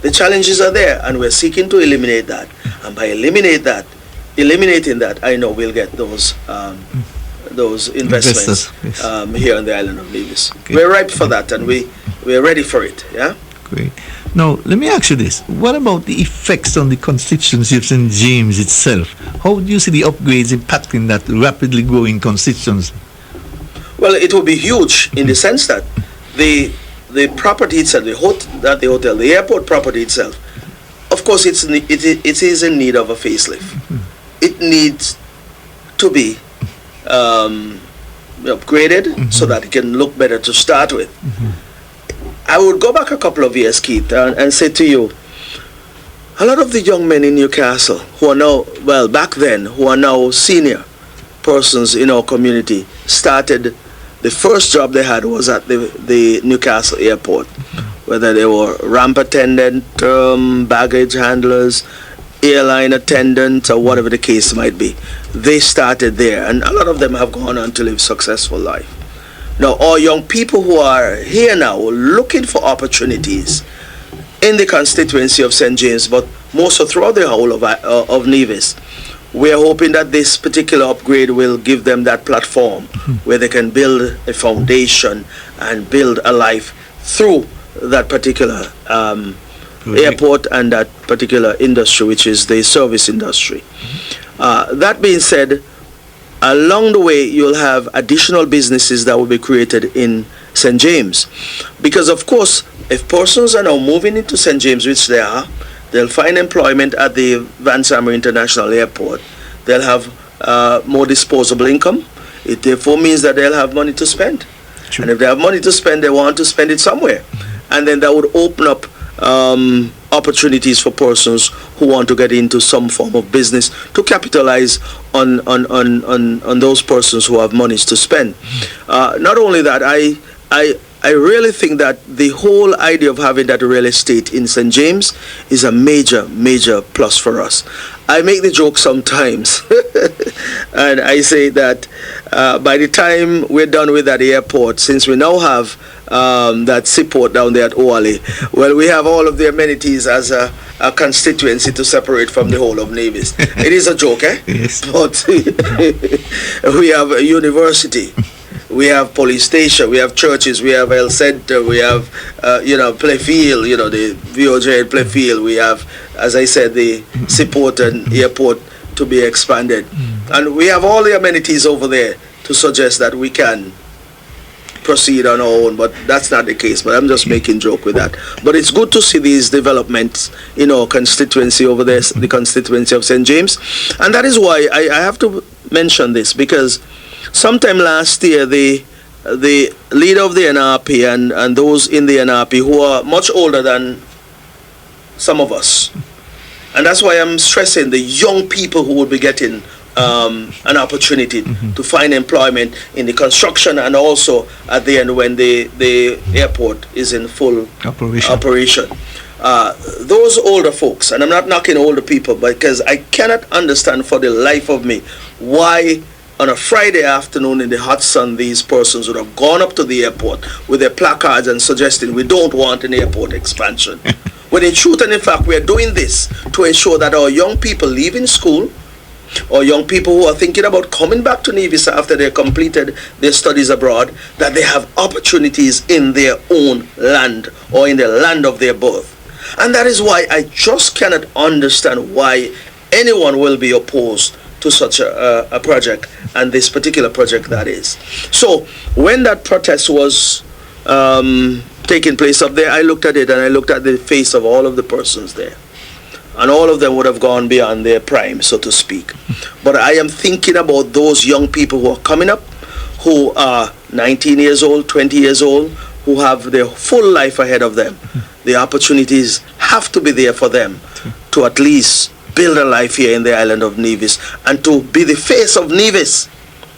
S3: the challenges are there, and we're seeking to eliminate that. And by eliminating that, I know we'll get those investments
S1: yes.
S3: Here on the island of Nevis.
S1: Okay.
S3: We're ripe for that, and we're ready for it. Yeah.
S1: Great. Now, let me ask you this: what about the effects on the constituency of St. James itself? How do you see the upgrades impacting that rapidly growing constituency?
S3: Well, it will be huge in the sense that the property itself, the airport property itself, of course, it is in need of a facelift. It needs to be upgraded so that it can look better to start with. I would go back a couple of years, Keith, and say to you, a lot of the young men in Newcastle who are now, well, back then, who are now senior persons in our community, started, the first job they had was at the Newcastle airport, whether they were ramp attendant, baggage handlers, airline attendants, or whatever the case might be. They started there, and a lot of them have gone on to live successful life. Now, our young people who are here now looking for opportunities in the constituency of St. James, but more so throughout the whole of Nevis, we are hoping that this particular upgrade will give them that platform where they can build a foundation and build a life through that particular airport and that particular industry, which is the service industry. That being said, along the way, you'll have additional businesses that will be created in St. James. Because, of course, if persons are now moving into St. James, which they are, they'll find employment at the Van Samer International Airport. They'll have more disposable income. It therefore means that they'll have money to spend. True. And if they have money to spend, they want to spend it somewhere. And then that would open up opportunities for persons who want to get into some form of business to capitalize on those persons who have monies to spend. Not only that, I really think that the whole idea of having that real estate in St. James is a major, major plus for us. I make the joke sometimes, and I say that by the time we're done with that airport, since we now have that seaport down there at Oale, well, we have all of the amenities as a constituency to separate from the whole of Nevis. It is a joke, eh?
S1: Yes.
S3: But we have a university. We have police station, we have churches, we have health center, we have, playfield, the VOJ playfield. We have, as I said, the seaport and airport to be expanded. And we have all the amenities over there to suggest that we can proceed on our own, but that's not the case. But I'm just making joke with that. But it's good to see these developments in our constituency over there, the constituency of St. James. And that is why I have to mention this, because sometime last year, the leader of the NRP and those in the NRP who are much older than some of us, and that's why I'm stressing the young people who will be getting an opportunity to find employment in the construction and also at the end when the airport is in full operation. Those older folks, and I'm not knocking older people, because I cannot understand for the life of me why on a Friday afternoon in the hot sun these persons would have gone up to the airport with their placards and suggesting we don't want an airport expansion. When in truth and in fact we are doing this to ensure that our young people leaving school, or young people who are thinking about coming back to Nevis after they completed their studies abroad, that they have opportunities in their own land or in the land of their birth. And that is why I just cannot understand why anyone will be opposed to such a project, and this particular project that is. So when that protest was taking place up there, I looked at it and I looked at the face of all of the persons there. and all of them would have gone beyond their prime, so to speak. But I am thinking about those young people who are coming up, who are 19 years old, 20 years old, who have their full life ahead of them. The opportunities have to be there for them to at least build a life here in the island of Nevis and to be the face of Nevis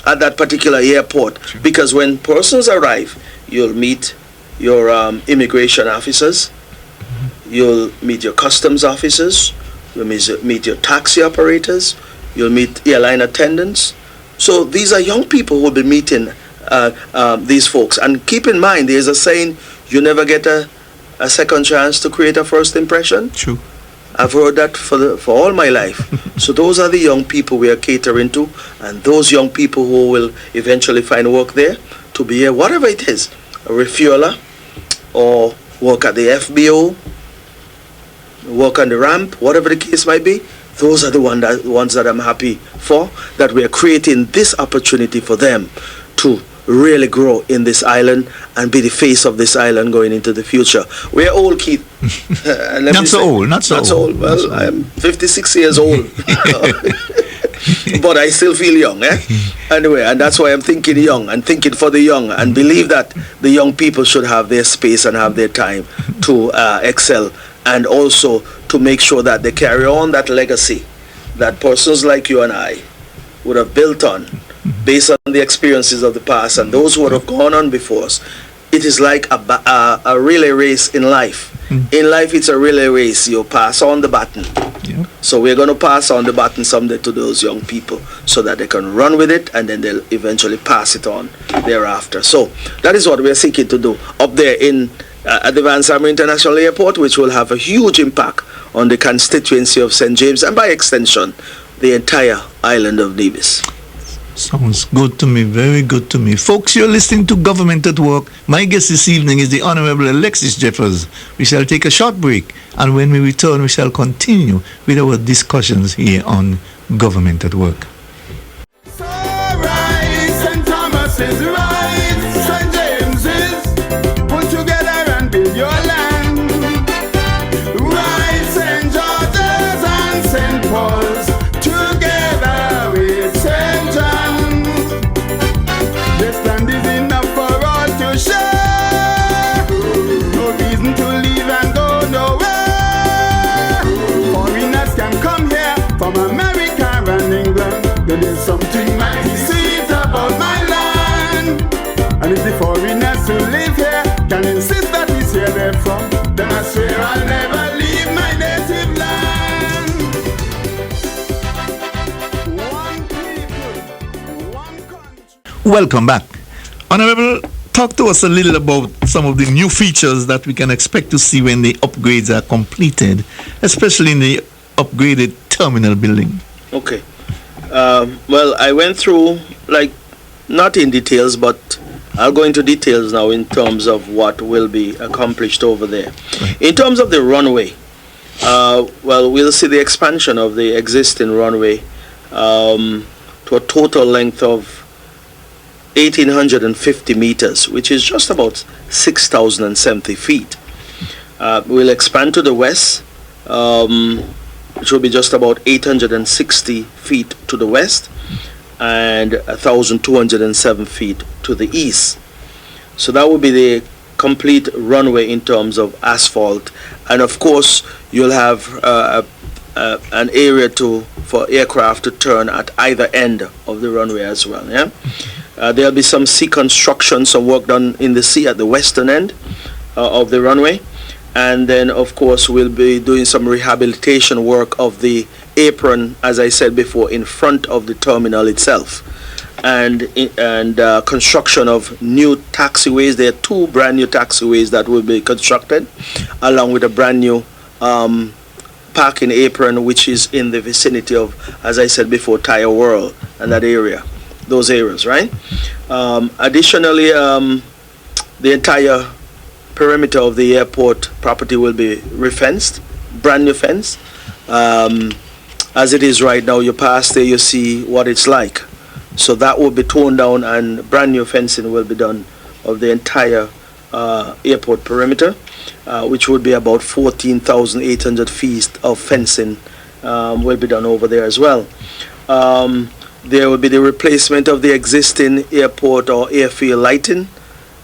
S3: at that particular airport. Because when persons arrive, you'll meet your immigration officers, you'll meet your customs officers, you'll meet your taxi operators, you'll meet airline attendants. So these are young people who will be meeting these folks. And keep in mind, there's a saying, you never get a second chance to create a first impression.
S1: True.
S3: I've heard that for all my life. So those are the young people we are catering to, and those young people who will eventually find work there to be here, whatever it is, a refueler, or work at the FBO, work on the ramp, whatever the case might be. Those are the ones that I'm happy for, that we are creating this opportunity for them to really grow in this island and be the face of this island going into the future. We're old, Keith.
S1: Not so old.
S3: Well, I'm 56 years old. But I still feel young, eh? Anyway, and that's why I'm thinking young and thinking for the young, and believe that the young people should have their space and have their time to excel, and also to make sure that they carry on that legacy that persons like you and I would have built on based on the experiences of the past and those who would have gone on before us. It is like a relay race in life. In life, it's a relay race. You pass on the baton.
S1: Yeah.
S3: So we're going to pass on the baton someday to those young people so that they can run with it, and then they'll eventually pass it on thereafter. So that is what we're seeking to do up there in at the Van Summer International Airport, which will have a huge impact on the constituency of St. James and by extension the entire island of Nevis.
S1: Sounds good to me, very good to me. Folks, you're listening to Government at Work. My guest this evening is the Honorable Alexis Jeffers. We shall take a short break, and when we return, we shall continue with our discussions here on Government at Work.
S2: So right, St. Thomas is right, St. James is put together and build your land. Right, St. George's and St. Paul's together with St. John's. This land is enough for all to share. No reason to leave and go nowhere. Foreigners can come here from America and England. There is something mighty sweet about my land. And if the foreigners who live here can insist that it's here they're from, then I swear I'll never leave my native land. One people, one country.
S1: Welcome back. Honorable, talk to us a little about some of the new features that we can expect to see when the upgrades are completed, especially in the upgraded terminal building.
S3: Okay. Well, I went through, like, not in details, but I'll go into details now in terms of what will be accomplished over there.
S1: Right.
S3: In terms of the runway, well, we'll see the expansion of the existing runway to a total length of 1,850 meters, which is just about 6,070 feet. We'll expand to the west, which will be just about 860 feet to the west and 1,207 feet to the east. So that will be the complete runway in terms of asphalt, and of course you'll have an area for aircraft to turn at either end of the runway as well. Yeah, there'll be some sea construction, some work done in the sea at the western end of the runway. And then, of course, we'll be doing some rehabilitation work of the apron, as I said before, in front of the terminal itself. And construction of new taxiways. There are 2 brand new taxiways that will be constructed, along with a brand new parking apron, which is in the vicinity of, as I said before, Tire World and that area, those areas, right? Additionally, the entire perimeter of the airport property will be refenced, brand new fence. As it is right now, you pass there, you see what it's like. So that will be torn down and brand new fencing will be done of the entire airport perimeter. which would be about 14,800 feet of fencing will be done over there as well. There will be the replacement of the existing airport or airfield lighting.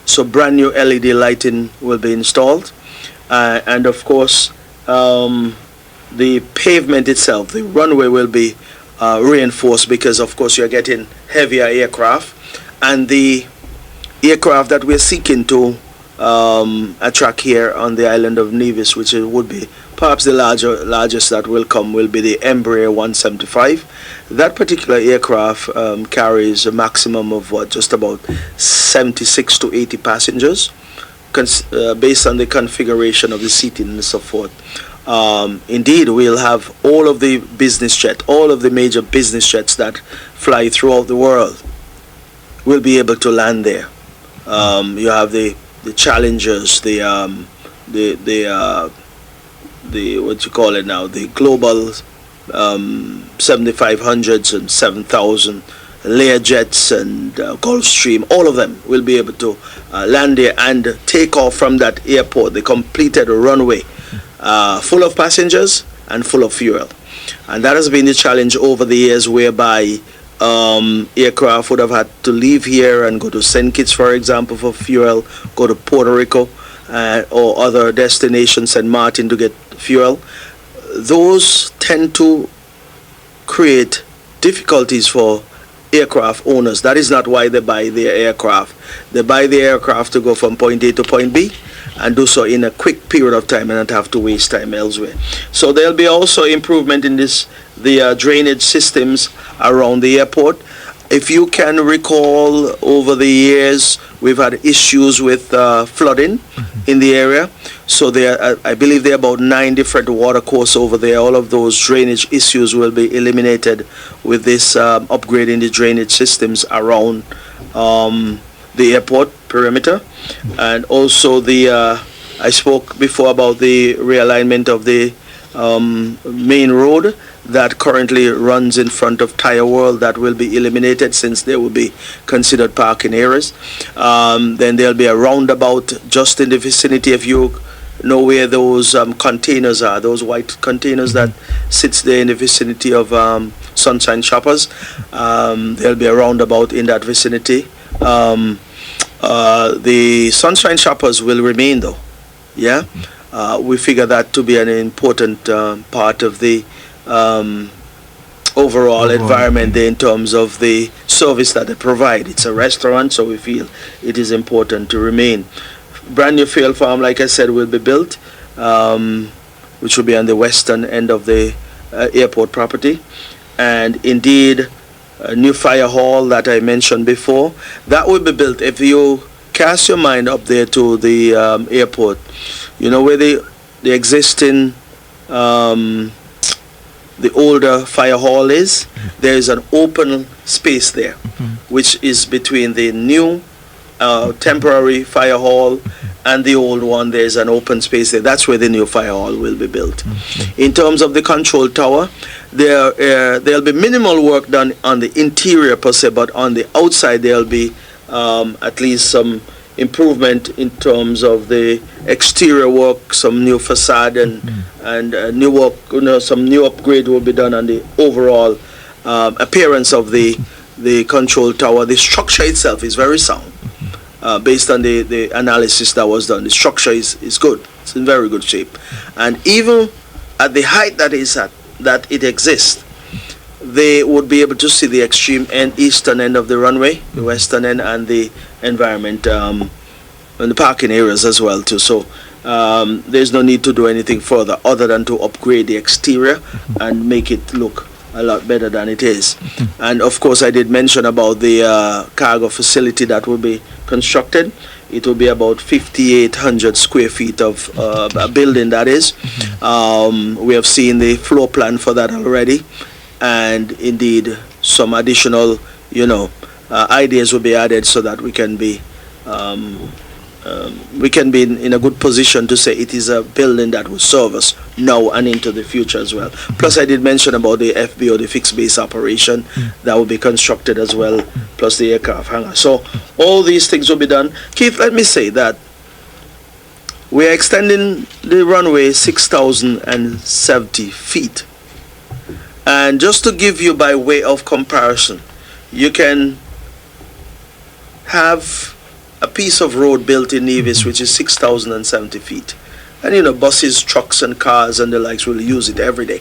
S3: So brand new LED lighting will be installed. And of course, the pavement itself, the runway will be reinforced because of course you're getting heavier aircraft. And the aircraft that we're seeking to attract here on the island of Nevis, which would be perhaps the largest that will come, will be the Embraer 175. That particular aircraft carries a maximum of just about 76 to 80 passengers, based on the configuration of the seating and so forth. Indeed, we'll have all of the business jets, all of the major business jets that fly throughout the world will be able to land there. You have the Challengers, the what you call it now, the global 7500s and 7000 Learjets and Gulfstream. All of them will be able to land there and take off from that airport, the completed runway, full of passengers and full of fuel. And that has been the challenge over the years, whereby aircraft would have had to leave here and go to St. Kitts, for example, for fuel, go to Puerto Rico or other destinations, St. Martin, to get fuel. Those tend to create difficulties for aircraft owners. That is not why they buy their aircraft. They buy the aircraft to go from point A to point B and do so in a quick period of time and not have to waste time elsewhere. So there'll be also improvement in the drainage systems around the airport. If you can recall, over the years we've had issues with flooding in the area. So I believe there are about 9 different water courses over there. All of those drainage issues will be eliminated with this upgrading the drainage systems around the airport perimeter. And also I spoke before about the realignment of the main road that currently runs in front of Tire World. That will be eliminated since they will be considered parking areas. Then there'll be a roundabout just in the vicinity. If you know where those containers are, those white containers that sits there in the vicinity of Sunshine Shoppers, there'll be a roundabout in that vicinity. The Sunshine Shoppers will remain though. Yeah, we figure that to be an important part of the overall environment there in terms of the service that they provide. It's a restaurant, so we feel it is important to remain. Brand new fuel farm, like I said, will be built, which will be on the western end of the airport property. And indeed, a new fire hall that I mentioned before, that will be built. If you cast your mind up there to the airport, you know where the existing the older fire hall is. There is an open space there, which is between the new temporary fire hall and the old one. There's an open space there. That's where the new fire hall will be built. In terms of the control tower, there'll be minimal work done on the interior per se, but on the outside there'll be at least some improvement in terms of the exterior work, some new facade and new work, some new upgrade will be done on the overall appearance of the control tower. The structure itself is very sound, based on the analysis that was done. The structure is good. It's in very good shape, and even at the height that it exists, they would be able to see the extreme end, eastern end of the runway, the western end, and the environment and the parking areas as well too. So there's no need to do anything further other than to upgrade the exterior and make it look a lot better than it is. And of course, I did mention about the cargo facility that will be constructed. It will be about 5,800 square feet of a building, that is. We have seen the floor plan for that already, and indeed some additional ideas will be added so that we can be in a good position to say it is a building that will serve us now and into the future as well. Plus I did mention about the FBO, the fixed base operation, that will be constructed as well, plus the aircraft hangar. So all these things will be done. Keith, let me say that We are extending the runway 6,070 feet. And just to give you by way of comparison, you can have a piece of road built in Nevis which is 6,070 feet. And you know, buses, trucks and cars and the likes will use it every day.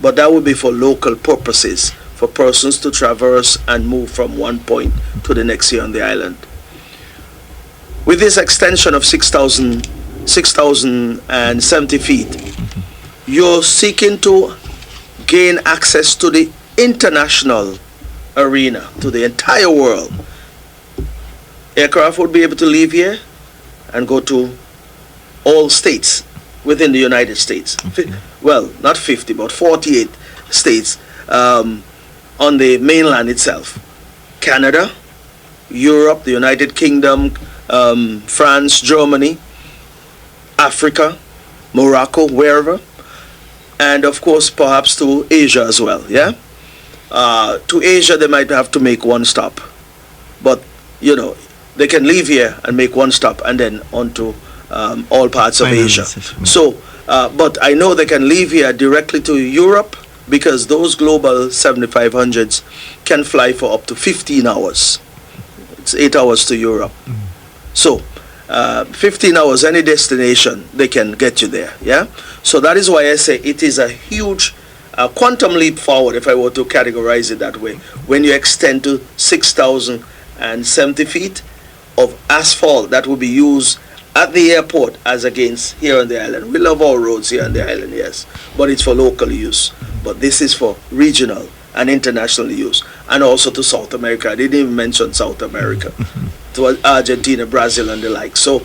S3: But that would be for local purposes, for persons to traverse and move from one point to the next here on the island. With this extension of 6,070 feet, you're seeking to gain access to the international arena, to the entire world. Aircraft would be able to leave here and go to all states within the United States. Well, not 50, but 48 states on the mainland itself. Canada, Europe, the United Kingdom, France, Germany, Africa, Morocco, wherever. And of course, perhaps to Asia as well, yeah? To Asia, they might have to make one stop. But, you know, they can leave here and make one stop and then on to all parts of Asia. So, but I know they can leave here directly to Europe because those Global 7500s can fly for up to 15 hours. It's 8 hours to Europe. So, 15 hours, any destination, they can get you there, yeah? So that is why I say it is a huge quantum leap forward, if I were to categorize it that way, when you extend to 6,070 feet of asphalt that will be used at the airport as against here on the island. We love our roads here on the island, yes, but it's for local use. But this is for regional and international use, and also to South America. I didn't even mention South America, to Argentina, Brazil, and the like. So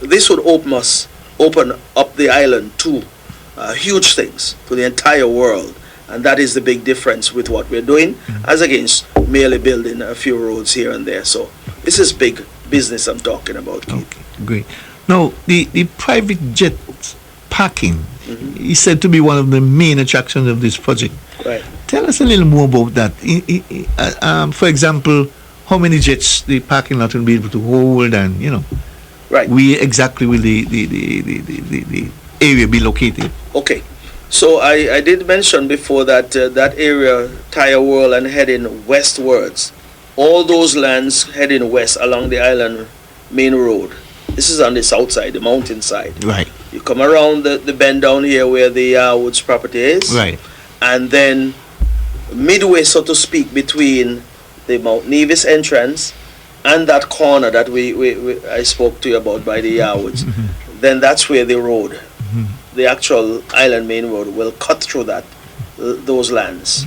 S3: this would open up the island to huge things, to the entire world. And that is the big difference with what we're doing as against merely building a few roads here and there. So this is big business I'm talking about, Keith.
S1: Okay, great. Now, the private jet parking is said to be one of the main attractions of this project.
S3: Right.
S1: Tell us a little more about that. For example, how many jets the parking lot will be able to hold, and you know,
S3: right,
S1: where exactly will the area be located?
S3: Okay. So I did mention before that that area, Tire World and heading westwards, all those lands heading west along the island main road. This is on the south side, the mountain side.
S1: Right.
S3: You come around the bend down here where the Woods property is.
S1: Right. And
S3: then midway, so to speak, between the Mount Nevis entrance and that corner that I spoke to you about by the Woods, then that's where the road, the actual island main road, will cut through those lands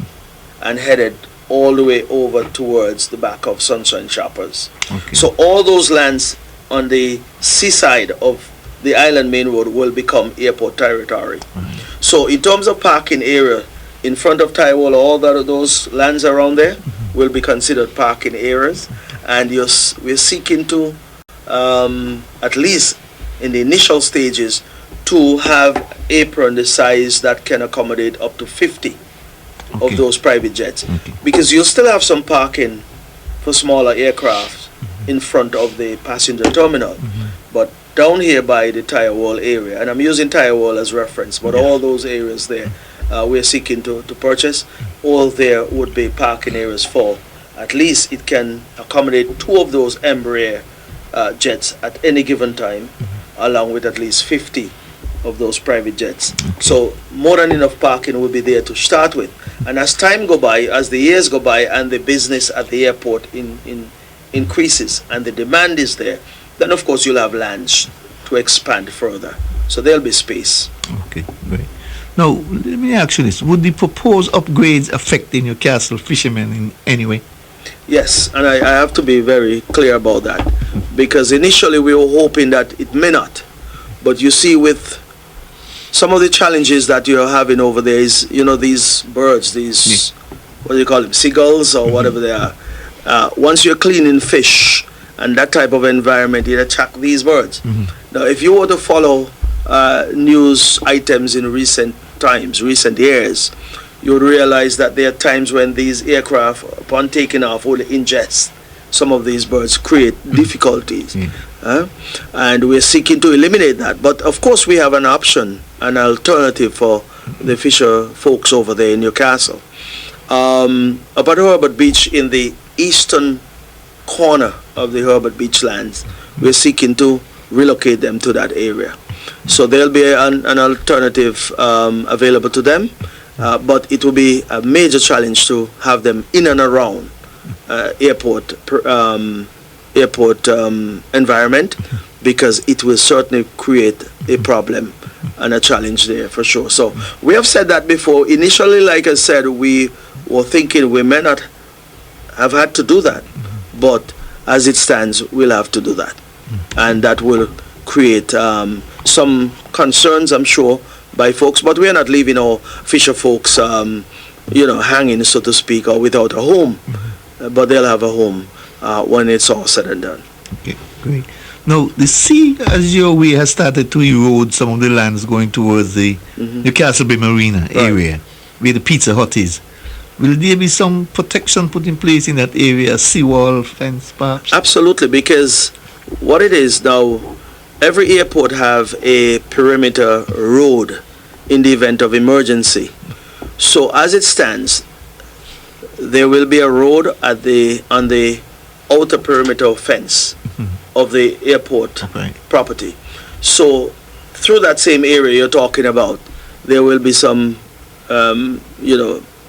S3: and headed all the way over towards the back of Sunshine Shoppers.
S1: Okay.
S3: So all those lands on the seaside of the island main road will become airport territory.
S1: Right.
S3: So in terms of parking area, in front of Taiwan, all those lands around there will be considered parking areas, and we're seeking to, at least in the initial stages, to have apron the size that can accommodate up to 50 of those private jets, because you'll still have some parking for smaller aircraft in front of the passenger terminal, but down here by the Tire Wall area, and I'm using Tire Wall as reference, but all those areas there we're seeking to purchase, all there would be parking areas for. At least it can accommodate 2 of those Embraer jets at any given time, along with at least 50 of those private jets. So more than enough parking will be there to start with. And as time go by, as the years go by, and the business at the airport increases and the demand is there, then of course you'll have lands to expand further. So there'll be space.
S1: Okay, great. Now, let me ask you this. Would the proposed upgrades affect Newcastle fishermen in any way?
S3: Yes, and I have to be very clear about that, because initially we were hoping that it may not. But you see, with some of the challenges that you're having over there is, you know, these birds, these, what do you call them, seagulls or whatever they are. Once you're cleaning fish and that type of environment, it attracts these birds. Now, if you were to follow news items in recent years, you would realize that there are times when these aircraft, upon taking off, will ingest some of these birds create difficulties.
S1: Yeah.
S3: And we're seeking to eliminate that. But of course we have an option, an alternative for the fisher folks over there in Newcastle. Up at Herbert Beach, in the eastern corner of the Herbert Beach lands, we're seeking to relocate them to that area. So there'll be an alternative available to them, but it will be a major challenge to have them in and around airport environment, because it will certainly create a problem and a challenge there for sure. So we have said that before. Initially, like I said, we were thinking we may not have had to do that, but as it stands, we'll have to do that, and that will create some concerns, I'm sure, by folks. But we are not leaving our fisher folks, hanging, so to speak, or without a home. But they'll have a home when it's all said and done.
S1: Okay, great. Now, the sea, as you're aware, has started to erode some of the lands going towards the Newcastle Bay Marina area, where the Pizza Hut is. Will there be some protection put in place in that area, a seawall, fence, perhaps?
S3: Absolutely, because what it is now, every airport have a perimeter road in the event of emergency. So as it stands, there will be a road on the outer perimeter fence of the airport property. So through that same area you're talking about, there will be some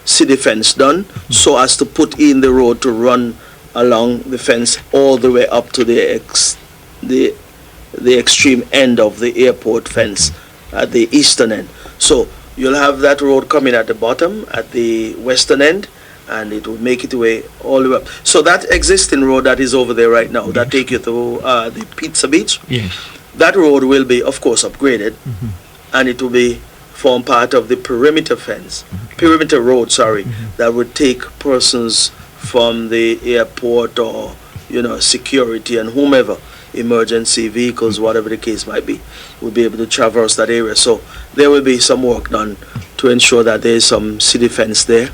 S3: city fence done so as to put in the road to run along the fence all the way up to the extreme end of the airport fence at the eastern end. So you'll have that road coming at the bottom at the western end, and it will make its way all the way up. So that existing road that is over there right now, that take you to the Pizza Beach, that road will be, of course, upgraded, and it will form part of the perimeter fence, perimeter road, that would take persons from the airport or, security and whomever, emergency vehicles, whatever the case might be, will be able to traverse that area. So there will be some work done to ensure that there is some city fence there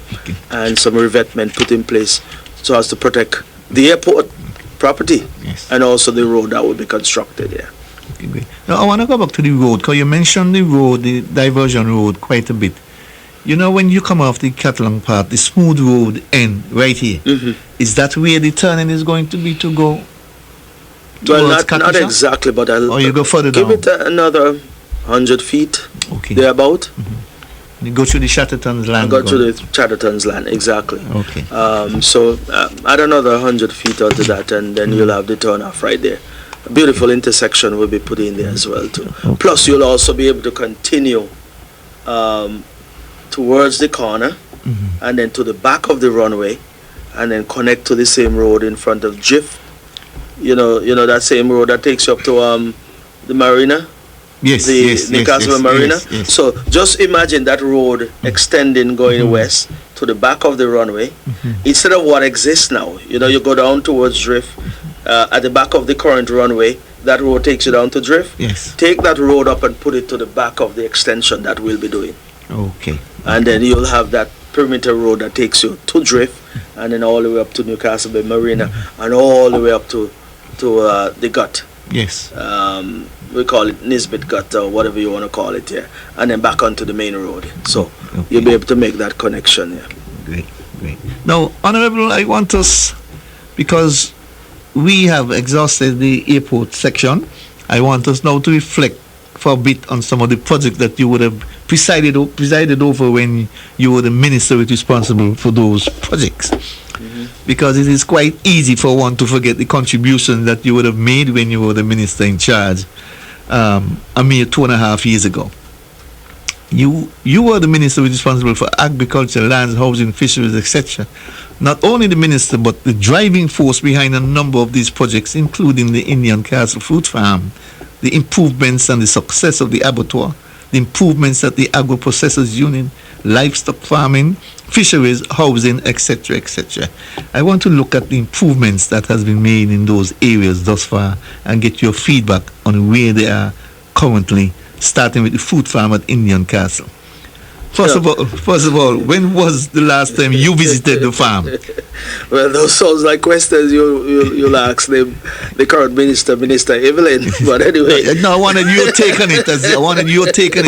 S3: and some revetment put in place so as to protect the airport property and also the road that will be constructed there.
S1: Okay, great. Now I want to go back to the road, because you mentioned the road, the diversion road, quite a bit. When you come off the Catalan part, the smooth road end right here, is that where the turning is going to be to go?
S3: Well, not exactly, but I'll
S1: you go further
S3: give
S1: down.
S3: it another 100 feet, thereabout.
S1: You go through the Chatterton's land.
S3: Go through the Chatterton's land, exactly.
S1: Okay.
S3: So add another 100 feet onto that, and then you'll have the turnoff right there. A beautiful intersection will be put in there as well too. Plus, you'll also be able to continue towards the corner, and then to the back of the runway, and then connect to the same road in front of Jiff. That same road that takes you up to the marina. Newcastle Marina.
S1: Yes.
S3: So just imagine that road extending going west to the back of the runway, instead of what exists now. You go down towards Drift, at the back of the current runway, that road takes you down to Drift.
S1: Yes.
S3: Take that road up and put it to the back of the extension that we'll be doing.
S1: Okay.
S3: And then you'll have that perimeter road that takes you to Drift, and then all the way up to Newcastle Bay Marina, and all the way up to the gut.
S1: Yes.
S3: We call it Nisbet Gut or whatever you want to call it here, and then back onto the main road. So you'll be able to make that connection.
S1: Great. Now, Honorable, I want us, because we have exhausted the airport section, I want us now to reflect for a bit on some of the projects that you would have presided over when you were the minister responsible for those projects. Because it is quite easy for one to forget the contribution that you would have made when you were the minister in charge a mere 2.5 years ago. You were the minister responsible for agriculture, lands, housing, fisheries, etc. Not only the minister, but the driving force behind a number of these projects, including the Indian Castle Fruit Farm, the improvements and the success of the abattoir, the improvements at the agro-processors union, livestock farming, fisheries, housing, etc., etc. I want to look at the improvements that has been made in those areas thus far and get your feedback on where they are currently, starting with the fruit farm at Indian Castle. First of all, when was the last time you visited the farm?
S3: Well, those sounds like questions you'll ask the current minister, Minister Evelyn. But anyway,
S1: No, I wanted your take on it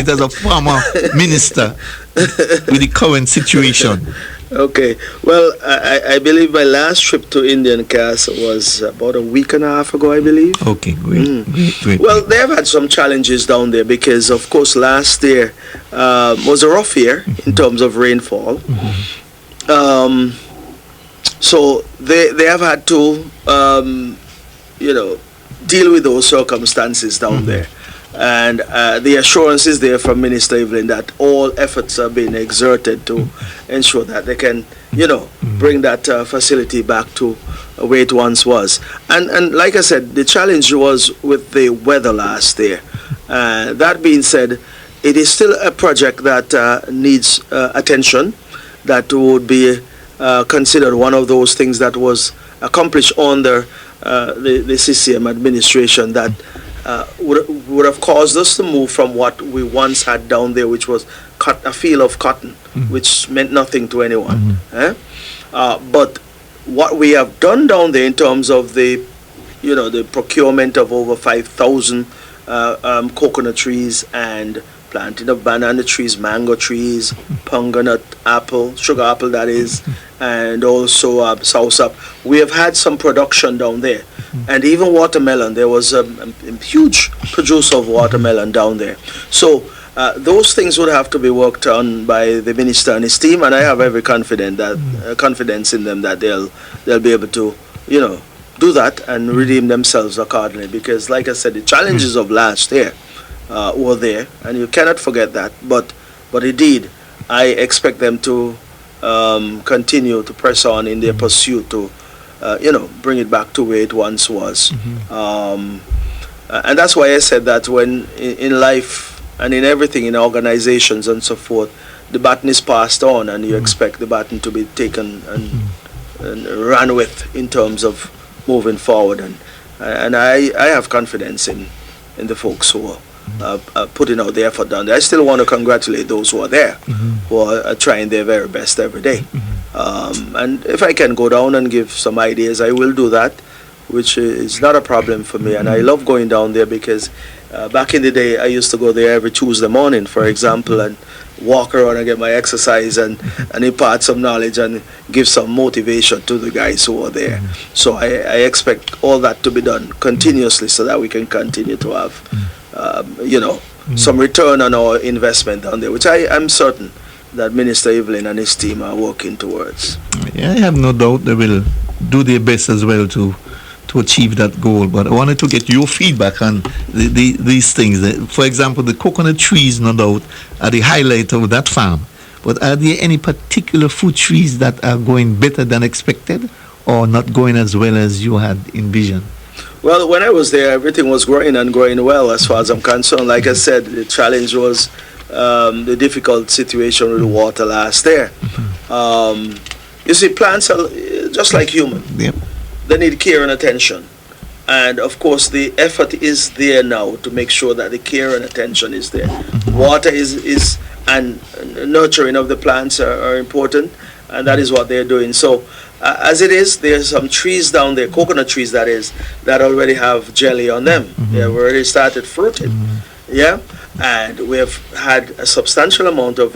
S1: as a former minister with the current situation.
S3: Okay. Well, I believe my last trip to Indian Castle was about a week and a half ago, I believe.
S1: Okay, great.
S3: Well, they have had some challenges down there because, of course, last year was a rough year in terms of rainfall. So they have had to, deal with those circumstances down there. And the assurance is there from Minister Evelyn that all efforts are being exerted to ensure that they can, bring that facility back to where it once was. And like I said, the challenge was with the weather last year. That being said, it is still a project that needs attention, that would be considered one of those things that was accomplished under the CCM administration that would have caused us to move from what we once had down there, which was a field of cotton, which meant nothing to anyone. But what we have done down there in terms of the procurement of over 5,000 coconut trees and planting of banana trees, mango trees, punganut apple, sugar apple that is, and also soursop. We have had some production down there. And even watermelon, there was a huge producer of watermelon down there. So those things would have to be worked on by the minister and his team, and I have every confidence in them that they'll be able to, do that and redeem themselves accordingly. Because, like I said, the challenges of last year were there, and you cannot forget that. But indeed, I expect them to continue to press on in their pursuit to, bring it back to where it once was. And that's why I said that when in life and in everything, in organizations and so forth, the baton is passed on, and you expect the baton to be taken and run with in terms of moving forward. And I have confidence in the folks who are putting out the effort down there. I still want to congratulate those who are there, who are trying their very best every day. And if I can go down and give some ideas, I will do that, which is not a problem for me. And I love going down there because back in the day, I used to go there every Tuesday morning, for example, and walk around and get my exercise and impart some knowledge and give some motivation to the guys who are there. So I expect all that to be done continuously so that we can continue to have, some return on our investment down there, which I'm certain that Minister Evelyn and his team are working towards.
S1: Yeah, I have no doubt they will do their best as well to achieve that goal. But I wanted to get your feedback on these things. For example, the coconut trees, no doubt, are the highlight of that farm. But are there any particular fruit trees that are going better than expected or not going as well as you had envisioned?
S3: Well, when I was there, everything was growing and growing well as far as I'm concerned. Like I said, the challenge was the difficult situation with the water last year. You see, plants are just like human.
S1: Yep.
S3: They need care and attention. And of course, the effort is there now to make sure that the care and attention is there. Water is and nurturing of the plants are important, and that is what they're doing. So, as it is, there's some trees down there, coconut trees that is, that already have jelly on them. They have already started fruiting. Yeah, and we have had a substantial amount of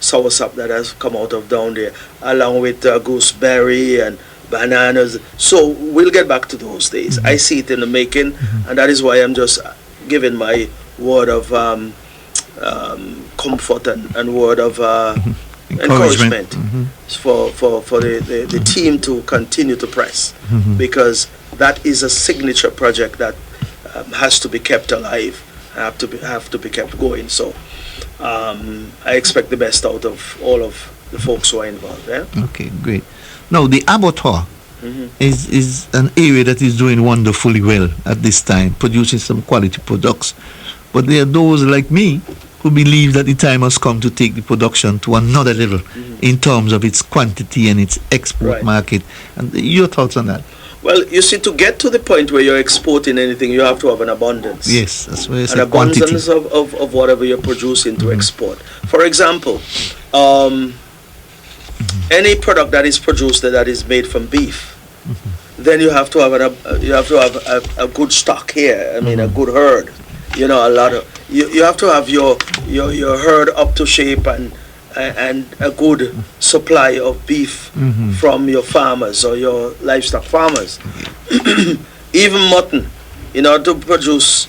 S3: soursop that has come out of down there, along with gooseberry and bananas. So we'll get back to those days. I see it in the making, and that is why I'm just giving my word of comfort and word of encouragement for the team to continue to press, because that is a signature project that has to be kept alive, have to be kept going. So I expect the best out of all of the folks who are involved. Yeah?
S1: Okay, great. Now, the abattoir is an area that is doing wonderfully well at this time, producing some quality products. But there are those like me who believe that the time has come to take the production to another level in terms of its quantity and its export market. And your thoughts on that?
S3: Well, you see, to get to the point where you're exporting anything, you have to have an abundance.
S1: Yes, that's where it's
S3: An
S1: a quantity.
S3: abundance of whatever you're producing to export. For example, any product that is produced that is made from beef, then you have to have a good stock here. I mean, a good herd. You know, you have to have your herd up to shape and a good supply of beef from your farmers or your livestock farmers. Even mutton, in order to produce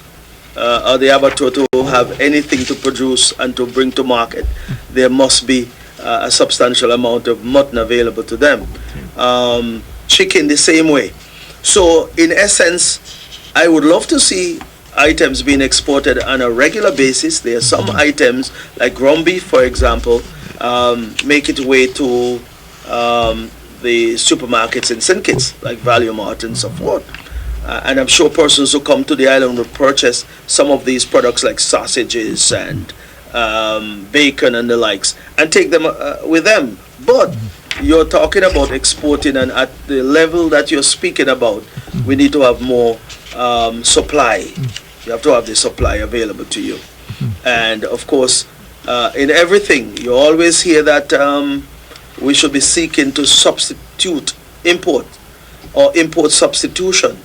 S3: or the abattoir to have anything to produce and to bring to market, there must be a substantial amount of mutton available to them. Chicken the same way. So in essence, I would love to see items being exported on a regular basis. There are some items like ground beef, for example, make its way to the supermarkets and St. Kitts, like Value Mart and so forth. And I'm sure persons who come to the island will purchase some of these products like sausages and bacon and the likes and take them with them. But you're talking about exporting, and at the level that you're speaking about, we need to have more supply. You have to have the supply available to you. And of course, in everything, you always hear that we should be seeking to substitute import or import substitution.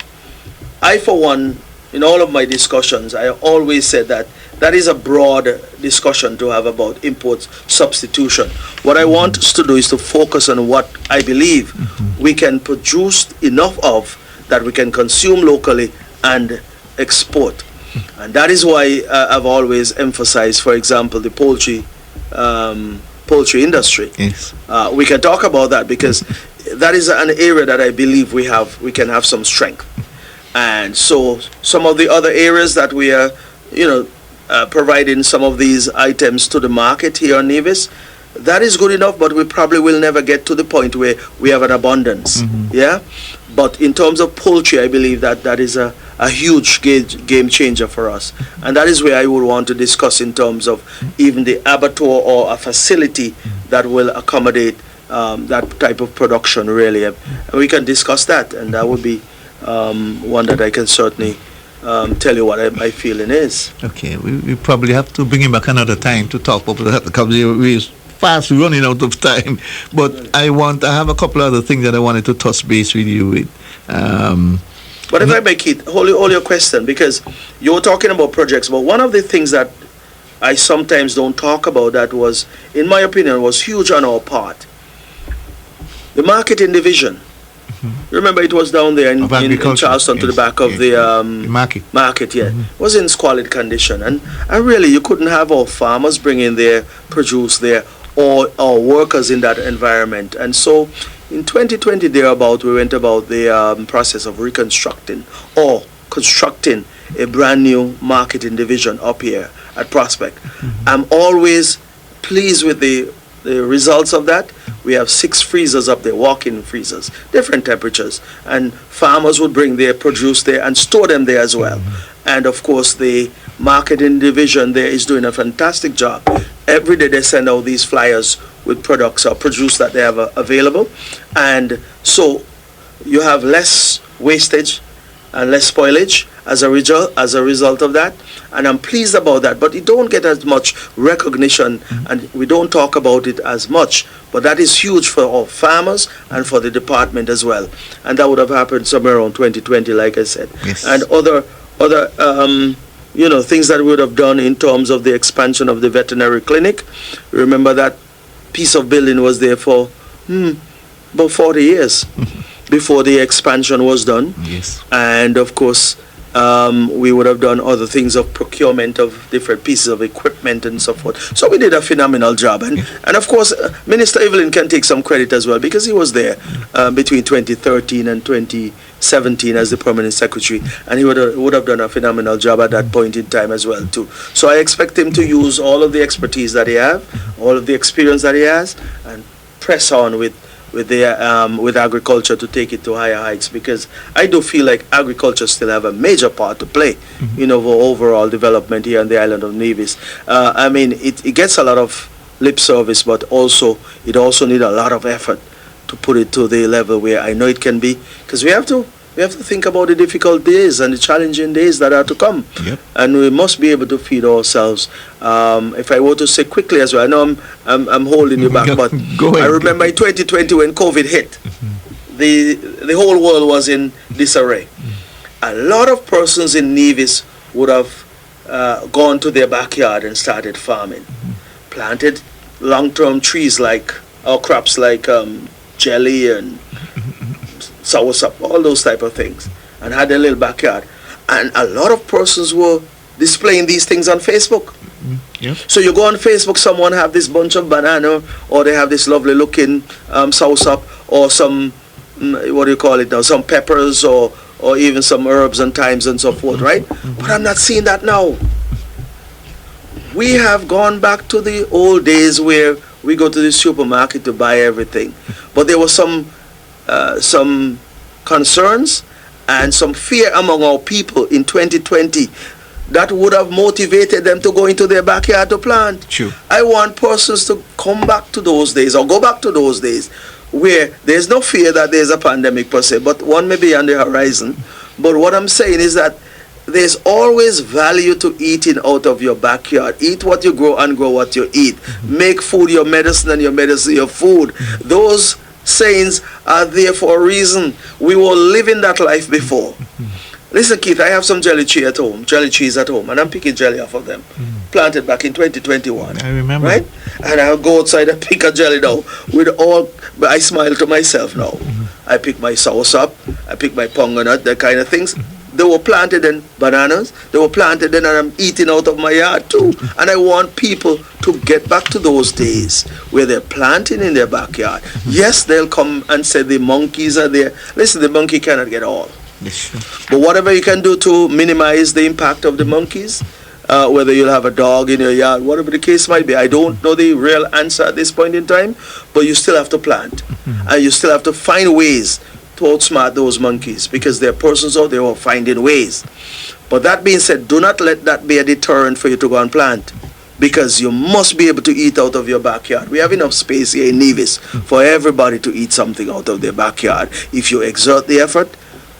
S3: I, for one, in all of my discussions, I always said that that is a broad discussion to have about import substitution. What I want us to do is to focus on what I believe we can produce enough of that we can consume locally and export. And that is why I've always emphasized, for example, the poultry industry.
S1: Yes.
S3: We can talk about that because that is an area that I believe we can have some strength. And so some of the other areas that we are, providing some of these items to the market here on Nevis, that is good enough, but we probably will never get to the point where we have an abundance. Yeah. But in terms of poultry, I believe that is a huge game changer for us. And that is where I would want to discuss in terms of even the abattoir or a facility that will accommodate that type of production, really. And we can discuss that, and that would be one that I can certainly tell you what my feeling is.
S1: Okay, we probably have to bring him back another time to talk about that because we're fast running out of time. But I have a couple other things that I wanted to touch base with you with.
S3: But if I may, Keith, hold your question, because you were talking about projects, but one of the things that I sometimes don't talk about that was, in my opinion, was huge on our part. The marketing division. Remember, it was down there in Charleston, to the back of the market. Yeah, was in squalid condition, and really you couldn't have our farmers bring in their produce there or our workers in that environment. And so in 2020 thereabout, we went about the process of reconstructing or constructing a brand new marketing division up here at Prospect. I'm always pleased with the results of that. We have 6 freezers up there, walk-in freezers, different temperatures, and farmers would bring their produce there and store them there as well. And of course, the marketing division there is doing a fantastic job. Every day they send out these flyers with products or produce that they have available, and so you have less wastage and less spoilage as a result of that, and I'm pleased about that. But it don't get as much recognition, and we don't talk about it as much, but that is huge for our farmers and for the department as well. And that would have happened somewhere around 2020, like I said.
S1: Yes.
S3: And other things that we would have done in terms of the expansion of the veterinary clinic. Remember that piece of building was there for about 40 years before the expansion was done.
S1: Yes. And
S3: of course, we would have done other things of procurement of different pieces of equipment and so forth. So we did a phenomenal job. And of course, Minister Evelyn can take some credit as well, because he was there between 2013 and 2017 as the permanent secretary, and he would have done a phenomenal job at that point in time as well too. So I expect him to use all of the expertise that he has, all of the experience that he has, and press on with agriculture to take it to higher heights, because I do feel like agriculture still have a major part to play in our overall development here on the island of Nevis. I mean, it gets a lot of lip service, but it also need a lot of effort put it to the level where I know it can be, because we have to think about the difficult days and the challenging days that are to come.
S1: Yep.
S3: And we must be able to feed ourselves. If I were to say quickly as well, I know I'm holding you back, but
S1: Go ahead.
S3: I remember in 2020 when COVID hit, the whole world was in disarray. A lot of persons in Nevis would have gone to their backyard and started farming, planted long-term trees or crops like jelly and soursop, all those type of things, and had a little backyard. And a lot of persons were displaying these things on Facebook.
S1: Yep.
S3: So you go on Facebook, someone have this bunch of banana, or they have this lovely looking soursop, or some, what do you call it now, some peppers, or even some herbs and thymes and so forth, right? But I'm not seeing that now. We have gone back to the old days where we go to the supermarket to buy everything. But there were some concerns and some fear among our people in 2020 that would have motivated them to go into their backyard to plant.
S1: True.
S3: I want persons to come back to those days, or go back to those days, where there's no fear that there's a pandemic per se, but one may be on the horizon. But what I'm saying is that there's always value to eating out of your backyard. Eat what you grow and grow what you eat. Make food your medicine and your medicine your food. Those sayings are there for a reason. We were living that life before. Listen, Keith, I have some jelly cheese at home, and I'm picking jelly off of them. Planted back in 2021.
S1: I remember.
S3: Right? And I'll go outside and pick a jelly now. But I smile to myself now. I pick my soursop, I pick my pongonut, that kind of things. They were planted in bananas. They were planted in, and I'm eating out of my yard too. And I want people to get back to those days where they're planting in their backyard. Yes, they'll come and say the monkeys are there. Listen, the monkey cannot get all. But whatever you can do to minimize the impact of the monkeys, whether you'll have a dog in your yard, whatever the case might be, I don't know the real answer at this point in time, but you still have to plant. And you still have to find ways to outsmart those monkeys, because there are persons out there who are finding ways. But that being said, do not let that be a deterrent for you to go and plant, because you must be able to eat out of your backyard. We have enough space here in Nevis for everybody to eat something out of their backyard. If you exert the effort,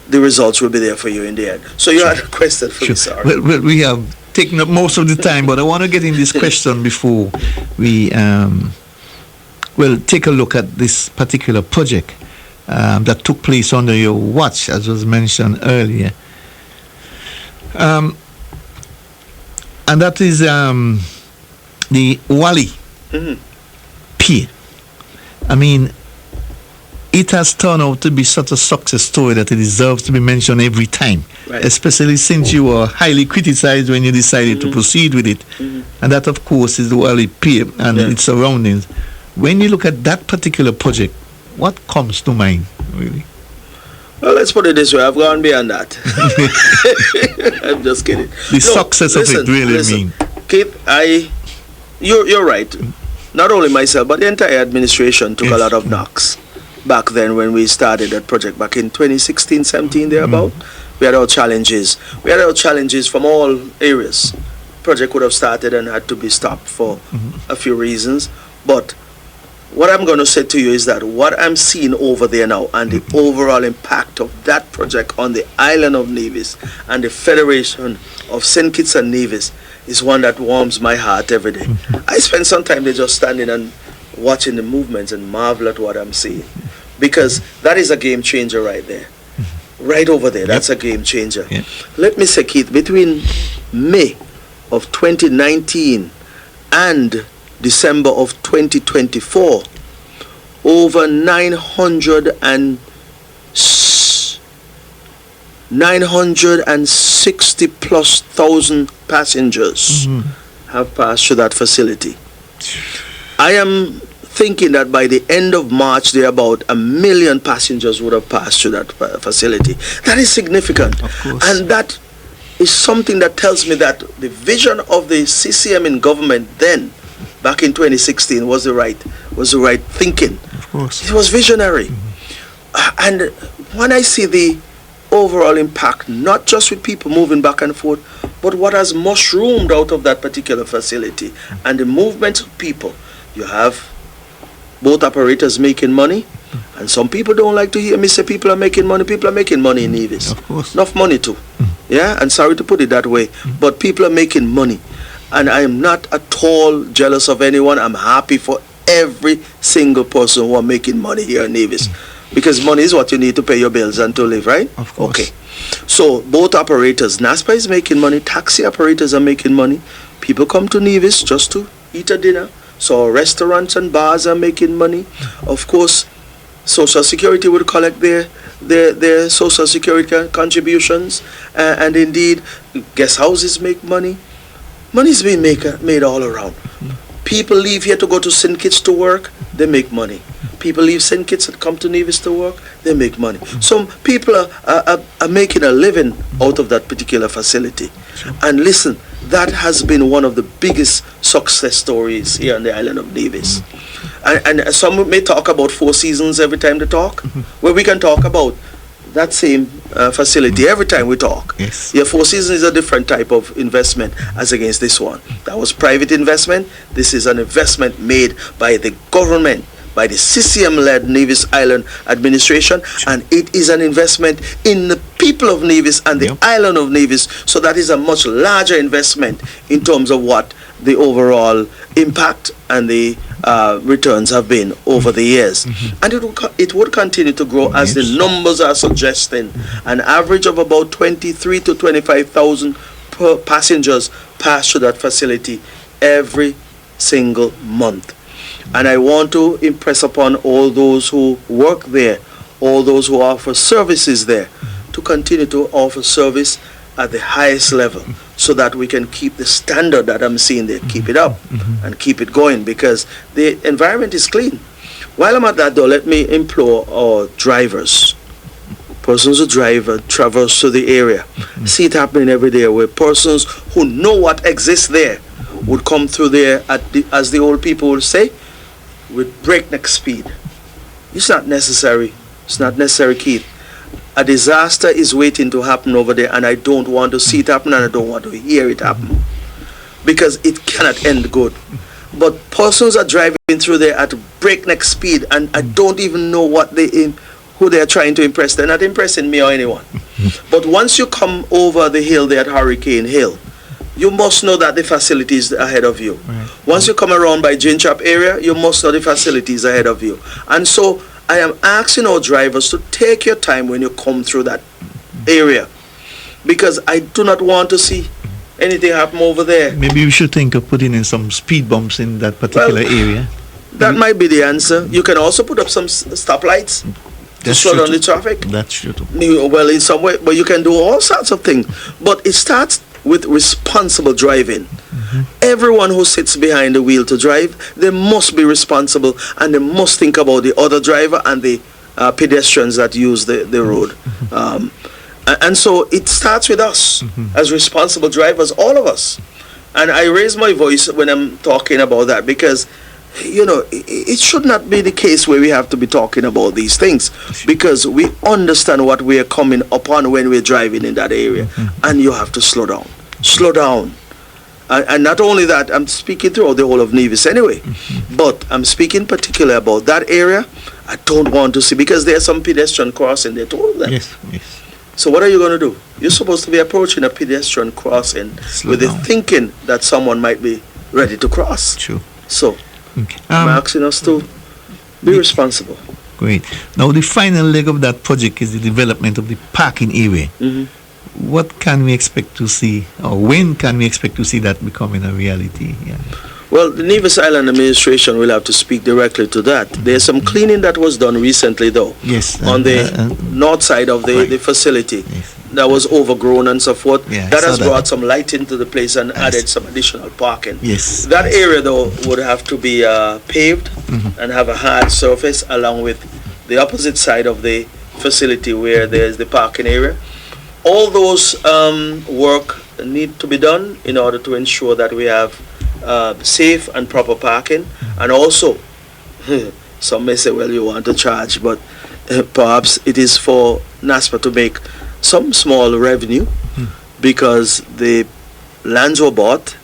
S3: the results will be there for you in the end. So you had a question for me, sorry.
S1: Well, we have taken up most of the time, but I want to get in this question before we take a look at this particular project that took place under your watch, as was mentioned earlier. And that is the Wally Pier. I mean, it has turned out to be such a success story that it deserves to be mentioned every time,
S3: right.
S1: Especially since you were highly criticized when you decided to proceed with it. And that, of course, is the Wally Pier and its surroundings. When you look at that particular project, what comes to mind, really?
S3: Well, let's put it this way. I've gone beyond that. I'm just kidding.
S1: The success of it really mean.
S3: Keith, you're right. Not only myself, but the entire administration took a lot of knocks back then when we started that project back in 2016, 17, thereabout. We had our challenges. We had our challenges from all areas. Project would have started and had to be stopped for a few reasons. But what I'm going to say to you is that what I'm seeing over there now and the overall impact of that project on the island of Nevis and the Federation of St. Kitts and Nevis is one that warms my heart every day. I spend some time there just standing and watching the movements and marvel at what I'm seeing, because that is a game changer right there. Right over there, that's a game changer. Let me say, Keith, between May of 2019 and December of 2024, over 960 plus thousand passengers have passed through that facility. I am thinking that by the end of March, there about 1 million passengers would have passed through that facility. That is significant.
S1: Of course.
S3: And that is something that tells me that the vision of the CCM in government then, back in 2016, was the right thinking.
S1: Of course.
S3: It was visionary. And when I see the overall impact, not just with people moving back and forth, but what has mushroomed out of that particular facility and the movement of people. You have boat operators making money, And some people don't like to hear me say people are making money. People are making money in Nevis.
S1: Of course.
S3: Enough money too. Yeah, and sorry to put it that way, but people are making money. And I am not at all jealous of anyone. I'm happy for every single person who are making money here in Nevis. Because money is what you need to pay your bills and to live, right?
S1: Of course.
S3: Okay. So both operators, NASPA is making money, taxi operators are making money. People come to Nevis just to eat a dinner. So restaurants and bars are making money. Of course, Social Security would collect their Social Security contributions. And indeed, guest houses make money. Money is being made all around. People leave here to go to St. Kitts to work, they make money. People leave St. Kitts and come to Nevis to work, they make money. Some people are making a living out of that particular facility. And listen, that has been one of the biggest success stories here on the island of Nevis. And some may talk about Four Seasons every time they talk, where we can talk about that same facility every time we talk.
S1: Yes.
S3: Yeah, Four Seasons is a different type of investment as against this one. That was private investment. This is an investment made by the government, by the CCM-led Nevis Island Administration, and it is an investment in the people of Nevis and the island of Nevis. So that is a much larger investment in terms of what the overall impact and the returns have been over the years. And it would continue to grow as the numbers are suggesting. An average of about 23 to 25,000 per passengers pass through that facility every single month. And I want to impress upon all those who work there, all those who offer services there, to continue to offer service at the highest level, so that we can keep the standard that I'm seeing there, keep it up and keep it going, because the environment is clean. While I'm at that though, let me implore our drivers, persons who drive and traverse to the area, see it happening every day, where persons who know what exists there would come through there as the old people would say, with breakneck speed. It's not necessary. It's not necessary, Keith. A disaster is waiting to happen over there, and I don't want to see it happen, and I don't want to hear it happen, because it cannot end good. But persons are driving through there at breakneck speed, and I don't even know who they are trying to impress. They're not impressing me or anyone. But once you come over the hill there at Hurricane Hill, you must know that the facility is ahead of you. Right. Once you come around by Ginchap area, you must know the facility is ahead of you. And so I am asking our drivers to take your time when you come through that area, because I do not want to see anything happen over there.
S1: Maybe we should think of putting in some speed bumps in that particular area.
S3: That might be the answer. You can also put up some stoplights to slow down the traffic.
S1: That's true too.
S3: Well, in some way, but you can do all sorts of things. But it starts with responsible driving. Everyone who sits behind the wheel to drive, they must be responsible, and they must think about the other driver and the pedestrians that use the road. And so it starts with us as responsible drivers, all of us. And I raise my voice when I'm talking about that, because it should not be the case where we have to be talking about these things, because we understand what we are coming upon when we're driving in that area. And you have to slow down. Slow down. And not only that, I'm speaking throughout the whole of Nevis anyway, but I'm speaking particularly about that area. I don't want to see, because there's some pedestrian crossing there, told them.
S1: Yes.
S3: So what are you going to do? You're supposed to be approaching a pedestrian crossing with the thinking that someone might be ready to cross.
S1: True.
S3: So I'm asking us to be responsible.
S1: Great. Now the final leg of that project is the development of the parking area. What can we expect to see, or when can we expect to see that becoming a reality? Yeah.
S3: Well, the Nevis Island Administration will have to speak directly to that. There's some cleaning that was done recently, though.
S1: Yes.
S3: On the north side of the facility.
S1: Yes.
S3: That was overgrown and so forth.
S1: Yeah,
S3: that has brought some light into the place and added some additional parking.
S1: Yes.
S3: That area, though, would have to be paved and have a hard surface, along with the opposite side of the facility where there's the parking area. All those work need to be done in order to ensure that we have safe and proper parking. And also, some may say, well, you want to charge, but perhaps it is for NASPA to make some small revenue, because the lands were bought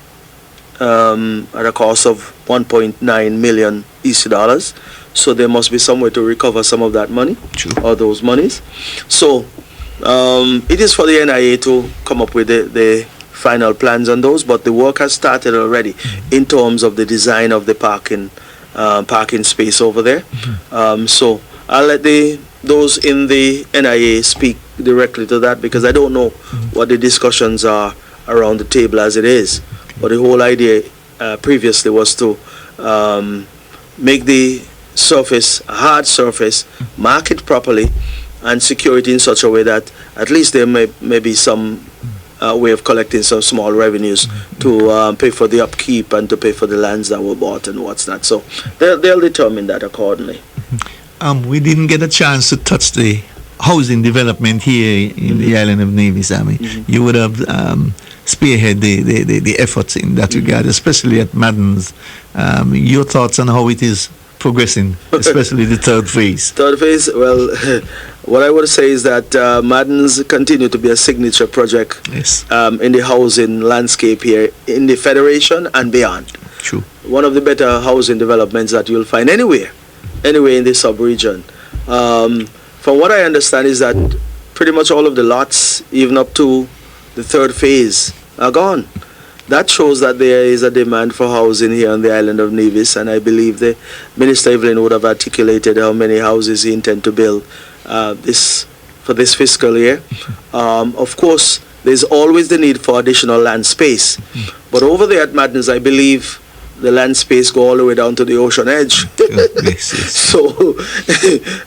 S3: at a cost of 1.9 million EC dollars. So there must be some way to recover some of that money.
S1: True.
S3: Or those monies. So it is for the NIA to come up with the final plans on those, but the work has started already in terms of the design of the parking space over there. So I'll let those in the NIA speak directly to that, because I don't know what the discussions are around the table as it is. But the whole idea previously was to make the surface a hard surface, mark it properly, and secure it in such a way that at least there may be some way of collecting some small revenues to pay for the upkeep and to pay for the lands that were bought and what's not. So they'll determine that accordingly.
S1: We didn't get a chance to touch the housing development here in the island of Nevis. I mean, you would have spearhead the efforts in that regard, especially at Madden's. Your thoughts on how it is progressing, especially the third phase?
S3: Third phase, well, what I would say is that Madden's continue to be a signature project in the housing landscape here in the Federation and beyond.
S1: True.
S3: One of the better housing developments that you'll find anywhere in the sub-region. From what I understand is that pretty much all of the lots, even up to the third phase, are gone. That shows that there is a demand for housing here on the island of Nevis, and I believe the Minister Evelyn would have articulated how many houses he intends to build for this fiscal year. Of course, there's always the need for additional land space, but over there at Madden's, I believe the land space go all the way down to the ocean edge. So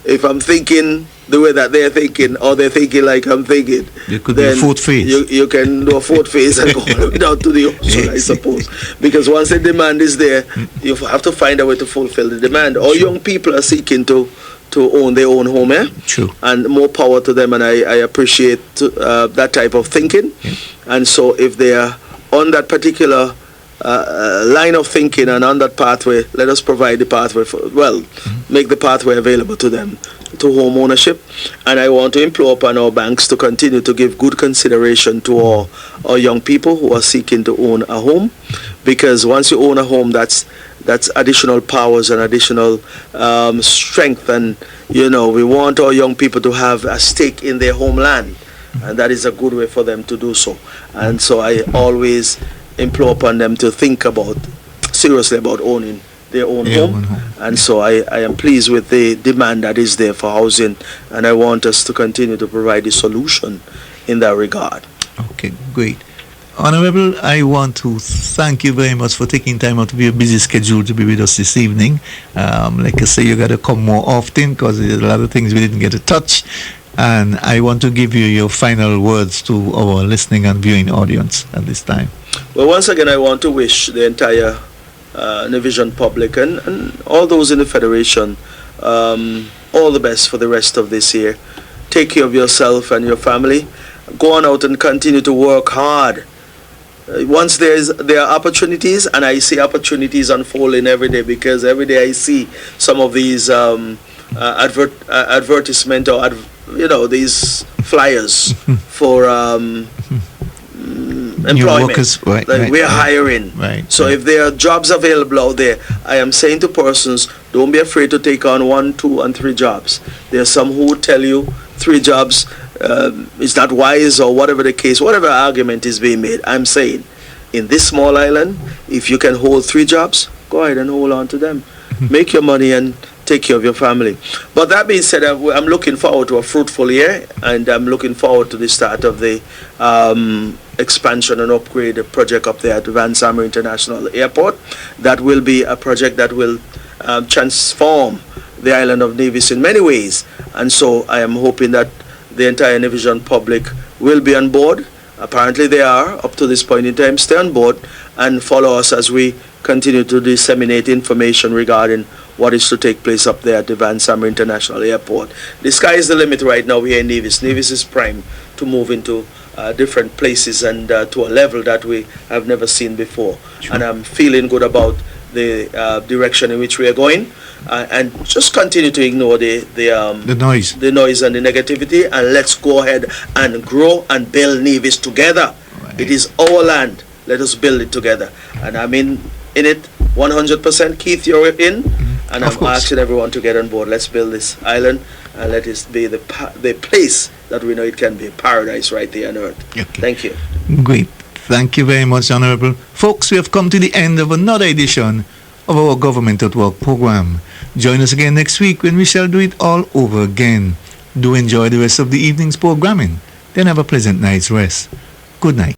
S3: if I'm thinking the way that they're thinking, or they're thinking like I'm thinking,
S1: there could be a fourth phase.
S3: You can do a fourth phase and go all the way down to the ocean, I suppose. Because once the demand is there, you have to find a way to fulfill the demand. All young people are seeking to own their own home,
S1: True.
S3: And more power to them, and I appreciate that type of thinking. And so if they are on that particular line of thinking and on that pathway, let us provide the pathway make the pathway available to them to home ownership. And I want to implore upon our banks to continue to give good consideration to our young people who are seeking to own a home, because once you own a home, that's additional powers and additional strength, and we want our young people to have a stake in their homeland, and that is a good way for them to do so. And so I always implore upon them to think seriously about owning their own home. And so I am pleased with the demand that is there for housing, and I want us to continue to provide a solution in that regard.
S1: Okay, great. Honorable, I want to thank you very much for taking time out of your busy schedule to be with us this evening. Like I say, you got to come more often, because there's a lot of things we didn't get to touch. And I want to give you your final words to our listening and viewing audience at this time.
S3: Well, once again, I want to wish the entire Nevision public and all those in the Federation all the best for the rest of this year. Take care of yourself and your family. Go on out and continue to work hard. Once there are opportunities, and I see opportunities unfolding every day, because every day I see some of these advertisement or these flyers for employment.
S1: Workers, right,
S3: we're hiring.
S1: Right.
S3: So if there are jobs available out there, I am saying to persons, don't be afraid to take on 1, 2, and 3 jobs. There are some who tell you 3 jobs is not wise, or whatever the case, whatever argument is being made. I'm saying, in this small island, if you can hold 3 jobs, go ahead and hold on to them. Make your money and take care of your family. But that being said, I'm looking forward to a fruitful year, and I'm looking forward to the start of the expansion and upgrade project up there at Van Summer International Airport. That will be a project that will transform the island of Nevis in many ways. And so I am hoping that the entire Nevision public will be on board. Apparently they are, up to this point in time. Stay on board and follow us as we continue to disseminate information regarding what is to take place up there at the Van Summer International Airport. The sky is the limit right now here in Nevis. Nevis is primed to move into different places and to a level that we have never seen before. Sure. And I'm feeling good about the direction in which we are going, and just continue to ignore the noise and the negativity, and let's go ahead and grow and build Nevis together. Right. It is our land. Let us build it together. And I'm in it 100%. Keith, you're in. And
S1: Of
S3: I'm
S1: course.
S3: asking everyone to get on board. Let's build this island and let it be the place that we know it can be, paradise right there on earth.
S1: Okay.
S3: Thank you.
S1: Great. Thank you very much, Honorable. Folks, we have come to the end of another edition of our Government at Work program. Join us again next week when we shall do it all over again. Do enjoy the rest of the evening's programming. Then have a pleasant night's rest. Good night.